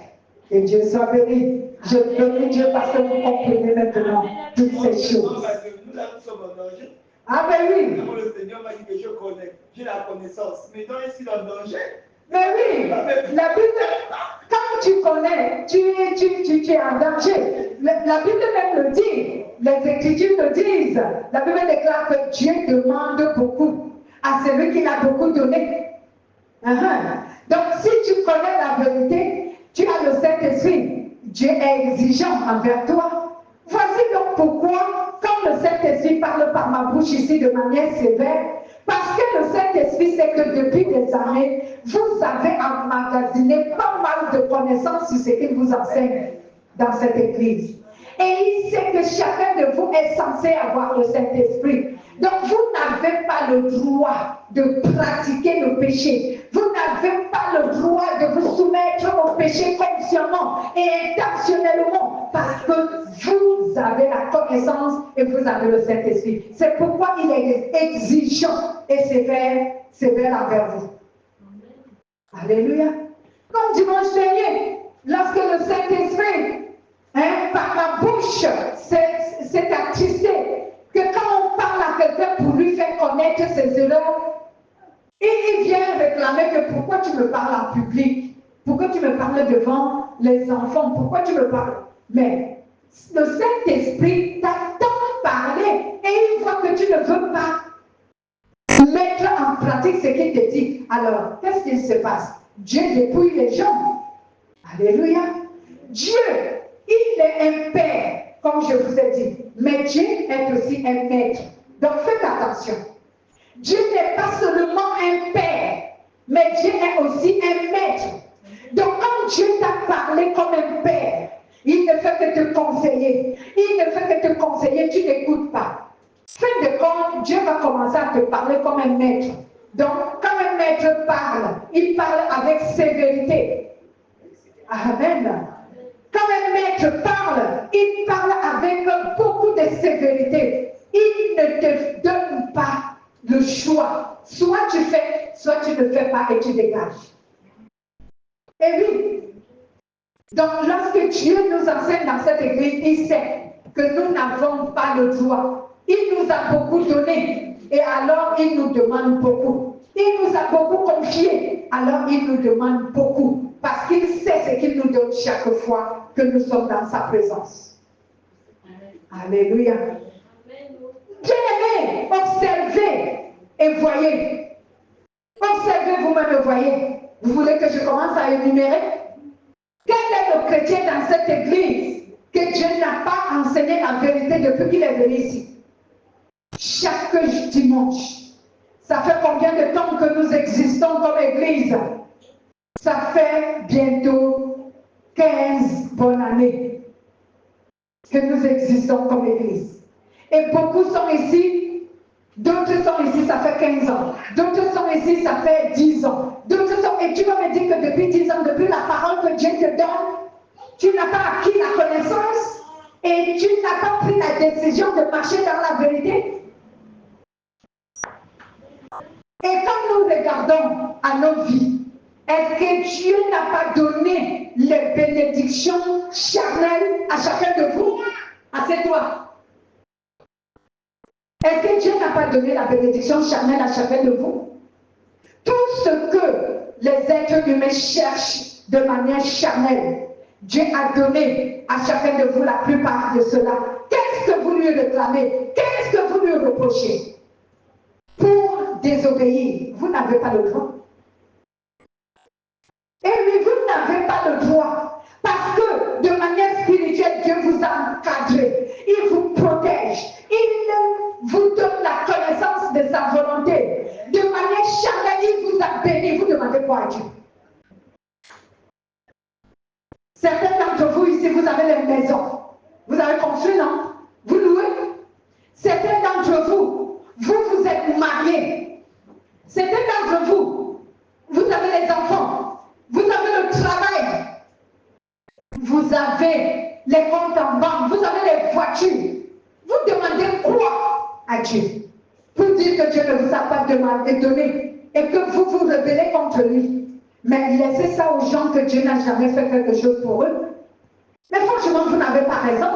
Et Dieu soit béni. Je bénis Dieu parce que vous comprenez maintenant toutes ces choses. Nous là, nous sommes en danger. Ah ben oui. Le Seigneur m'a dit que je connais, j'ai la connaissance. Mais donc, est-ce qu'il est en danger? Mais oui, la Bible, quand tu connais, tu es en danger. La Bible même le dit, les Écritures le disent. La Bible déclare que Dieu demande beaucoup à celui qui l'a beaucoup donné. Donc si tu connais la vérité, tu as le Saint-Esprit. Dieu est exigeant envers toi. Voici donc pourquoi, quand le Saint-Esprit parle par ma bouche ici de manière sévère, parce que le Saint-Esprit sait que depuis des années, vous avez emmagasiné pas mal de connaissances sur ce qu'il vous enseigne dans cette église. Et il sait que chacun de vous est censé avoir le Saint-Esprit. Donc vous n'avez pas le droit de pratiquer le péché. Vous n'avez pas le droit de vous soumettre au péché consciemment et intentionnellement parce que vous avez la connaissance et vous avez le Saint-Esprit. C'est pourquoi il est exigeant et sévère envers vous. Alléluia. Comme dimanche dernier, lorsque le Saint-Esprit, par ma bouche, s'est attristé, que quand on parle à quelqu'un pour lui faire connaître ses erreurs, il vient réclamer que pourquoi tu me parles en public, pourquoi tu me parles devant les enfants, pourquoi tu me parles. Mais le Saint-Esprit t'attend parler et il voit que tu ne veux pas mettre en pratique ce qu'il te dit. Alors, qu'est-ce qu'il se passe? Dieu dépouille les gens. Alléluia. Dieu, il est un père, comme je vous ai dit, mais Dieu est aussi un maître. Donc faites attention. Dieu n'est pas seulement un père, mais Dieu est aussi un maître. Donc quand Dieu t'a parlé comme un père, il ne fait que te conseiller. Il ne fait que te conseiller, tu n'écoutes pas. Fin de compte, Dieu va commencer à te parler comme un maître. Donc quand un maître parle, il parle avec sévérité. Amen. Quand un maître parle, il parle avec beaucoup de sévérité. Il ne te donne pas le choix. Soit tu fais, soit tu ne fais pas et tu dégages. Et oui. Donc lorsque Dieu nous enseigne dans cette église, il sait que nous n'avons pas le droit. Il nous a beaucoup donné et alors il nous demande beaucoup. Il nous a beaucoup confié, alors il nous demande beaucoup. Parce qu'il sait ce qu'il nous donne chaque fois que nous sommes dans sa présence. Alléluia. Bien-aimés, observez et voyez. Observez vous-même et voyez. Vous voulez que je commence à énumérer? Quel est le chrétien dans cette église que Dieu n'a pas enseigné la vérité depuis qu'il est venu ici? Chaque dimanche. Ça fait combien de temps que nous existons comme église? Ça fait bientôt 15 bonnes années que nous existons comme église. Et beaucoup sont ici, d'autres sont ici, ça fait 15 ans. D'autres sont ici, ça fait 10 ans. D'autres sont, et tu vas me dire que depuis 10 ans, depuis la parole que Dieu te donne, tu n'as pas acquis la connaissance et tu n'as pas pris la décision de marcher dans la vérité. Et quand nous regardons à nos vies, est-ce que Dieu n'a pas donné les bénédictions charnelles à chacun de vous? Assieds-toi. Est-ce que Dieu n'a pas donné la bénédiction charnelle à chacun de vous? Tout ce que les êtres humains cherchent de manière charnelle, Dieu a donné à chacun de vous la plupart de cela. Qu'est-ce que vous lui réclamez? Qu'est-ce que vous lui reprochez? Pour désobéir, vous n'avez pas le droit. Et oui, vous n'avez pas le droit. Parce Parce que de manière spirituelle, Dieu vous a encadré. Il vous protège. Il vous donne la connaissance de sa volonté. De manière charnelle, il vous a béni. Vous demandez quoi à Dieu? Certains d'entre vous ici, vous avez les maisons. Vous avez construit, non? Vous louez. Certains d'entre vous, vous êtes mariés. Certains d'entre vous, vous avez les enfants. Vous avez le travail. Vous avez les comptes en banque. Vous avez les voitures. Vous demandez quoi à Dieu? Pour dire que Dieu ne vous a pas donné et que vous vous rebellez contre lui. Mais laissez ça aux gens que Dieu n'a jamais fait quelque chose pour eux. Mais franchement, vous n'avez pas raison.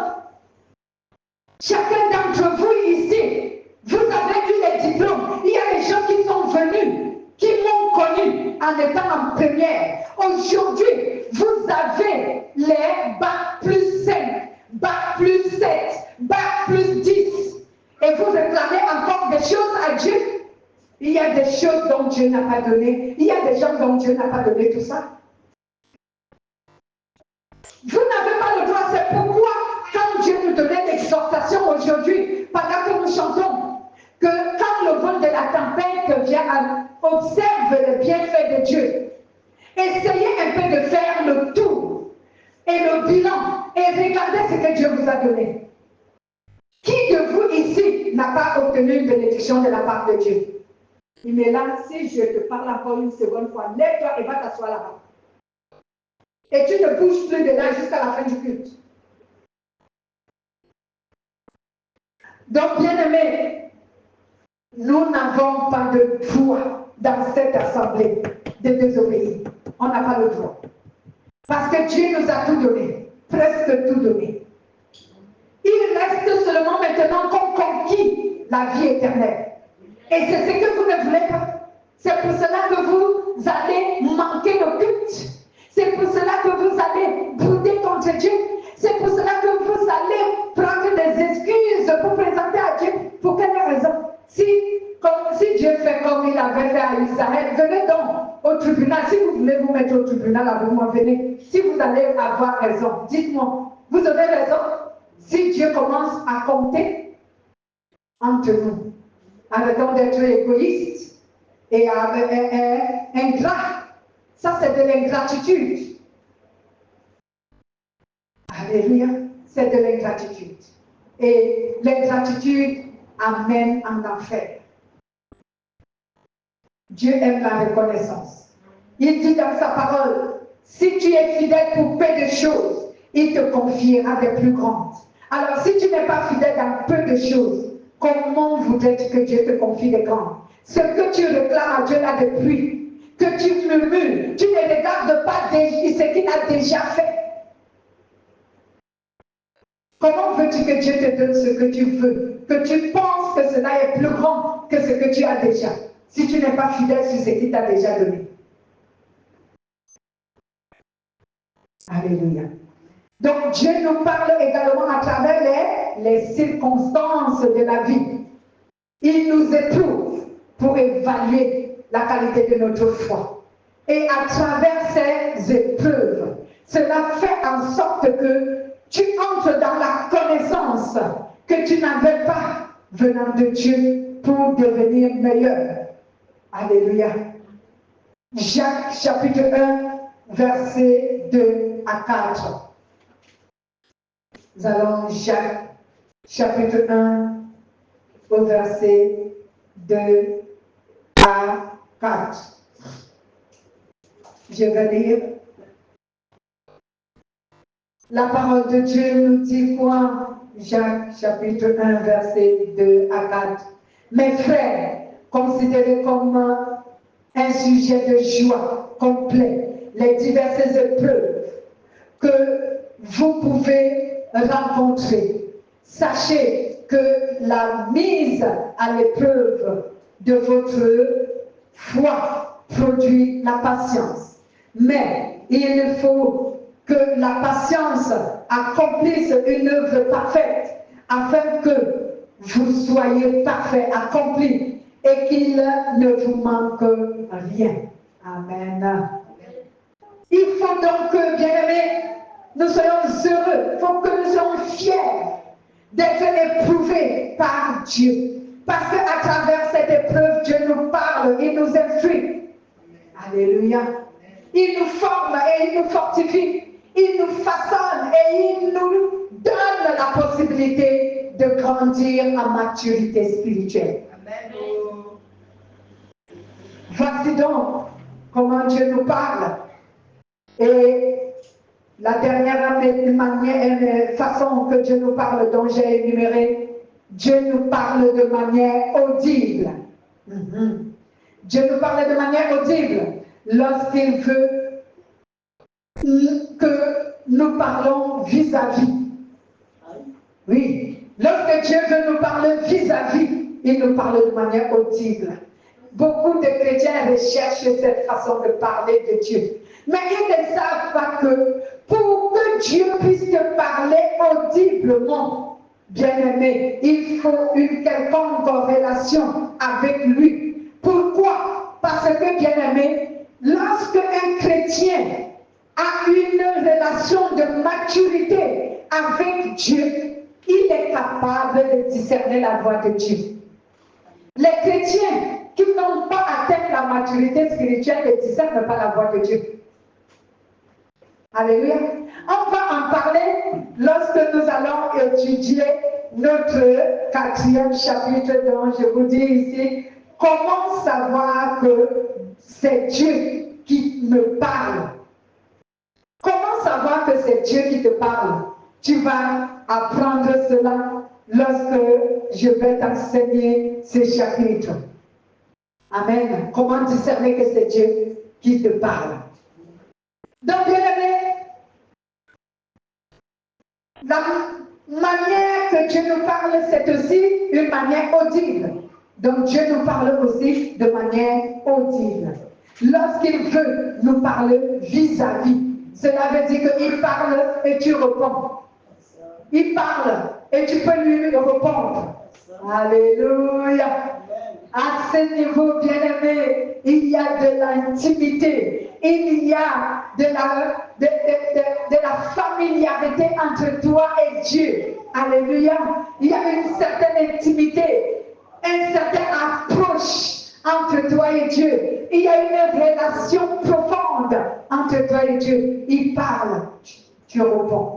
Chacun d'entre vous ici, vous avez eu les diplômes. Il y a des gens qui sont venus, qui m'ont connu en étant en première. Aujourd'hui, vous avez les bac plus 5, bac plus 7, bac plus 10. Et vous réclamez encore des choses à Dieu. Il y a des choses dont Dieu n'a pas donné. Il y a des gens dont Dieu n'a pas donné tout ça. Vous n'avez pas le droit. C'est pourquoi, quand Dieu nous donnait l'exhortation aujourd'hui, pendant que nous chantons, que quand le vent de la tempête vient, observe le bienfait de Dieu. Essayez un peu de faire le tour et le bilan et regardez ce que Dieu vous a donné. Qui de vous ici n'a pas obtenu une bénédiction de la part de Dieu? Il me là, si je te parle encore une seconde fois, lève-toi et va t'asseoir là-bas. Et tu ne bouges plus de là jusqu'à la fin du culte. Donc, bien-aimés, nous n'avons pas de droit dans cette assemblée de désobéir. On n'a pas le droit. Parce que Dieu nous a tout donné, presque tout donné. Il reste seulement maintenant qu'on conquit la vie éternelle. Et c'est ce que vous ne voulez pas. C'est pour cela que vous allez manquer le culte. C'est pour cela que vous allez bouder contre Dieu. C'est pour cela que vous allez prendre des excuses pour présenter à Dieu. Pour quelle raison? Si Dieu fait comme il avait fait à Israël, venez donc au tribunal. Si vous voulez vous mettre au tribunal avec moi, venez. Si vous allez avoir raison, dites-moi. Vous avez raison? Si Dieu commence à compter entre nous, arrêtons d'être égoïstes et ingrats. Ça, c'est de l'ingratitude. Alléluia. C'est de l'ingratitude. Et l'ingratitude amène en enfer. Dieu aime la reconnaissance. Il dit dans sa parole, si tu es fidèle pour peu de choses, il te confiera des plus grandes. Alors, si tu n'es pas fidèle dans peu de choses, comment voudrais-tu que Dieu te confie des grandes? Ce que tu réclames à Dieu là depuis, que tu murmures, tu ne regardes pas ce qu'il a déjà fait. Comment veux-tu que Dieu te donne ce que tu veux? Que tu penses que cela est plus grand que ce que tu as déjà, si tu n'es pas fidèle sur ce qu'il t'a déjà donné. Alléluia. Donc Dieu nous parle également à travers les circonstances de la vie. Il nous éprouve pour évaluer la qualité de notre foi. Et à travers ces épreuves, cela fait en sorte que tu entres dans la connaissance que tu n'avais pas venant de Dieu pour devenir meilleur. Alléluia. Jacques chapitre 1, versets 2 à 4. Nous allons Jacques chapitre 1 au verset 2 à 4. Je vais lire. La parole de Dieu nous dit quoi? Jacques chapitre 1 verset 2 à 4. Mes frères, considérez comme un sujet de joie complet les diverses épreuves que vous pouvez rencontrer. Sachez que la mise à l'épreuve de votre foi produit la patience. Mais il faut que la patience accomplisse une œuvre parfaite afin que vous soyez parfait, accompli et qu'il ne vous manque rien. Amen. Il faut donc, bien-aimés, nous soyons heureux, il faut que nous soyons fiers d'être éprouvés par Dieu. Parce qu'à travers cette épreuve, Dieu nous parle, il nous instruit. Alléluia. Il nous forme et il nous fortifie. Il nous façonne et il nous donne la possibilité de grandir en maturité spirituelle. Amen. Voici donc comment Dieu nous parle. Et la dernière façon que Dieu nous parle, dont j'ai énuméré, Dieu nous parle de manière audible. Dieu nous parle de manière audible lorsqu'il veut que nous parlons vis-à-vis. Oui, lorsque Dieu veut nous parler vis-à-vis, il nous parle de manière audible. Beaucoup de chrétiens recherchent cette façon de parler de Dieu. Mais ils ne savent pas que pour que Dieu puisse te parler audiblement, bien-aimé, il faut une quelconque relation avec lui. Pourquoi? Parce que, bien-aimé, lorsque un chrétien a une relation de maturité avec Dieu, il est capable de discerner la voix de Dieu. Les chrétiens qui n'ont pas atteint la maturité spirituelle ne discernent pas la voix de Dieu. Alléluia. On va en parler lorsque nous allons étudier notre 4e chapitre dont je vous dis ici, comment savoir que c'est Dieu qui me parle. Comment savoir que c'est Dieu qui te parle? Tu vas apprendre cela lorsque je vais t'enseigner ce chapitre. Amen. Comment discerner que c'est Dieu qui te parle? Donc, bien aimé, la manière que Dieu nous parle, c'est aussi une manière audible. Donc, Dieu nous parle aussi de manière audible. Lorsqu'il veut nous parler vis-à-vis, cela veut dire qu'il parle et tu réponds. Il parle et tu peux lui répondre. Alléluia. À ce niveau, bien-aimé, il y a de l'intimité, il y a de la familiarité entre toi et Dieu. Alléluia. Il y a une certaine intimité, une certaine approche entre toi et Dieu. Il y a une relation profonde entre toi et Dieu. Il parle, tu réponds.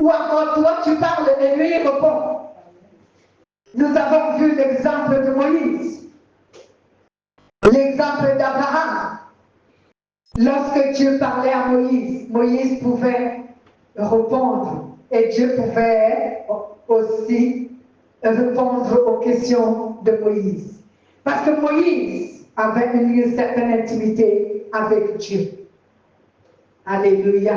Ou encore toi, tu parles et lui répond. Nous avons vu l'exemple de Moïse, l'exemple d'Abraham. Lorsque Dieu parlait à Moïse, Moïse pouvait répondre et Dieu pouvait aussi répondre aux questions de Moïse. Parce que Moïse avait une certaine intimité avec Dieu. Alléluia.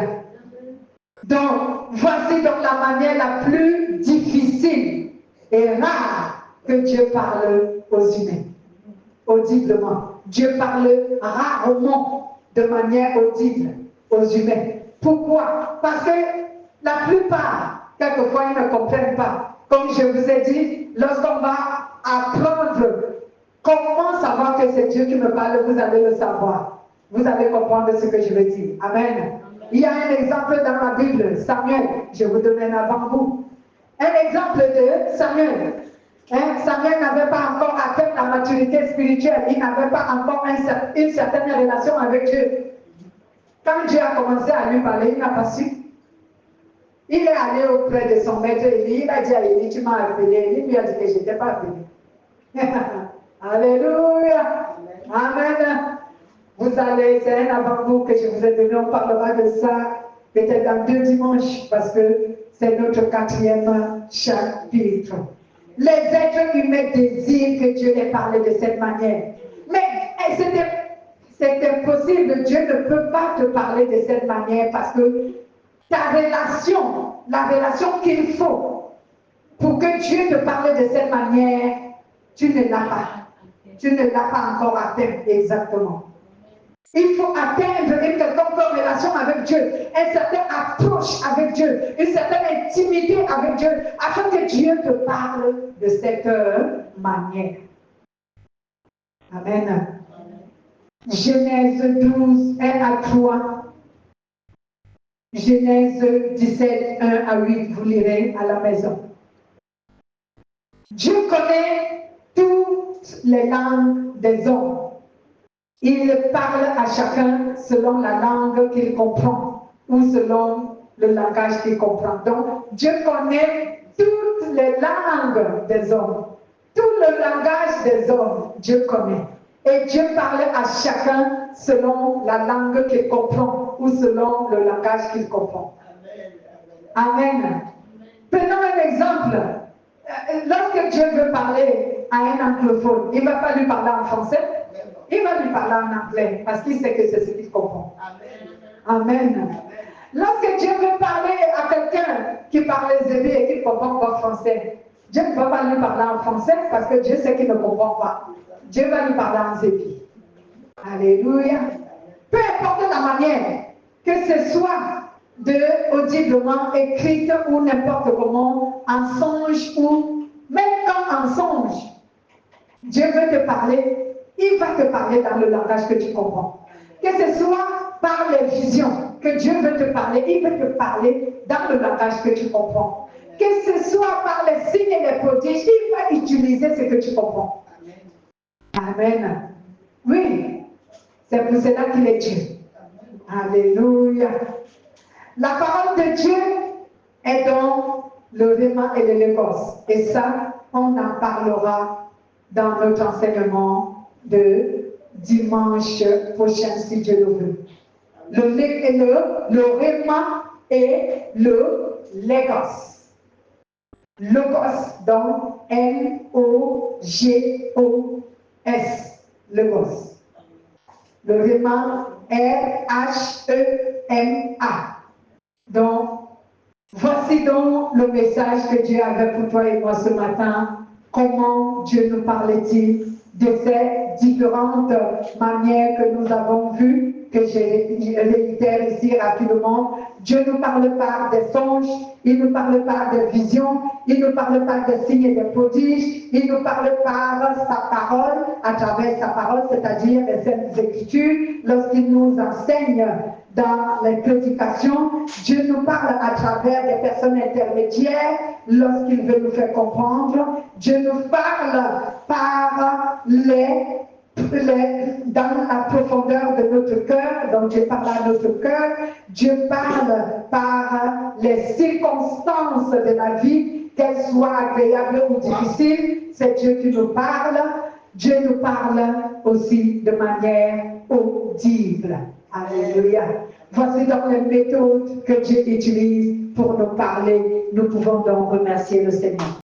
Donc, voici donc la manière la plus difficile et rare que Dieu parle aux humains, audiblement. Dieu parle rarement de manière audible aux humains. Pourquoi? Parce que la plupart, quelquefois, ils ne comprennent pas. Comme je vous ai dit, lorsqu'on va apprendre comment savoir que c'est Dieu qui me parle, vous allez le savoir. Vous allez comprendre ce que je veux dire. Amen. Il y a un exemple dans la Bible, Samuel, je vous donne un avant-goût. Un exemple de Samuel. Samuel n'avait pas encore atteint la maturité spirituelle, il n'avait pas encore une certaine relation avec Dieu. Quand Dieu a commencé à lui parler, il n'a pas su. Il est allé auprès de son maître Élie, il a dit à Élie, tu m'as appelé. Élie lui a dit que je n'étais pas appelé. Alléluia. Amen. Vous allez, c'est un avant-goût que je vous ai donné, on parlera de ça peut-être dans 2 dimanches, parce que c'est notre 4e chapitre. Les êtres humains désirent que Dieu les parle de cette manière. Mais c'est impossible, Dieu ne peut pas te parler de cette manière parce que ta relation, la relation qu'il faut pour que Dieu te parle de cette manière, tu ne l'as pas. Tu ne l'as pas encore atteint exactement. Il faut atteindre une quelconque relation avec Dieu, une certaine approche avec Dieu, une certaine intimité avec Dieu, afin que Dieu te parle de cette manière. Amen. Genèse 12, 1 à 3. Genèse 17, 1 à 8, vous lirez à la maison. Dieu connaît toutes les langues des hommes. Il parle à chacun selon la langue qu'il comprend ou selon le langage qu'il comprend. Donc, Dieu connaît toutes les langues des hommes. Tout le langage des hommes, Dieu connaît. Et Dieu parle à chacun selon la langue qu'il comprend ou selon le langage qu'il comprend. Amen. Prenons un exemple. Lorsque Dieu veut parler à un anglophone, il ne va pas lui parler en français, il va lui parler en anglais parce qu'il sait que c'est ce qu'il comprend. Amen. Lorsque Dieu veut parler à quelqu'un qui parle zébé et qui ne comprend pas français, Dieu ne va pas lui parler en français parce que Dieu sait qu'il ne comprend pas. Dieu va lui parler en zébé. Alléluia. Peu importe la manière, que ce soit audiblement écrite ou n'importe comment, en songe ou même quand en songe, Dieu veut te parler, il va te parler dans le langage que tu comprends. Que ce soit par les visions que Dieu veut te parler, il veut te parler dans le langage que tu comprends. Que ce soit par les signes et les prodiges, il va utiliser ce que tu comprends. Amen. Oui, c'est pour cela qu'il est Dieu. Alléluia. La parole de Dieu est dans le Réma et le Logos. Et ça, on en parlera dans notre enseignement de dimanche prochain, si Dieu le veut. Le Réma et le Logos. Logos, donc L-O-G-O-S. Logos. Le Réma, R-H-E-M-A. Donc, voici donc le message que Dieu avait pour toi et moi ce matin. Comment Dieu nous parlait-il de ces différentes manières que nous avons vues, que je réitère ici rapidement. Dieu nous parle par des songes, il nous parle par des visions, il nous parle par des signes et des prodiges, il nous parle par sa parole, à travers sa parole, c'est-à-dire les Saintes Écritures, lorsqu'il nous enseigne dans les prédications, Dieu nous parle à travers des personnes intermédiaires lorsqu'il veut nous faire comprendre. Dieu nous parle par dans la profondeur de notre cœur, donc Dieu parle à notre cœur. Dieu parle par les circonstances de la vie, qu'elles soient agréables ou difficiles. C'est Dieu qui nous parle. Dieu nous parle aussi de manière audible. Alléluia. Voici donc les méthodes que Dieu utilise pour nous parler. Nous pouvons donc remercier le Seigneur.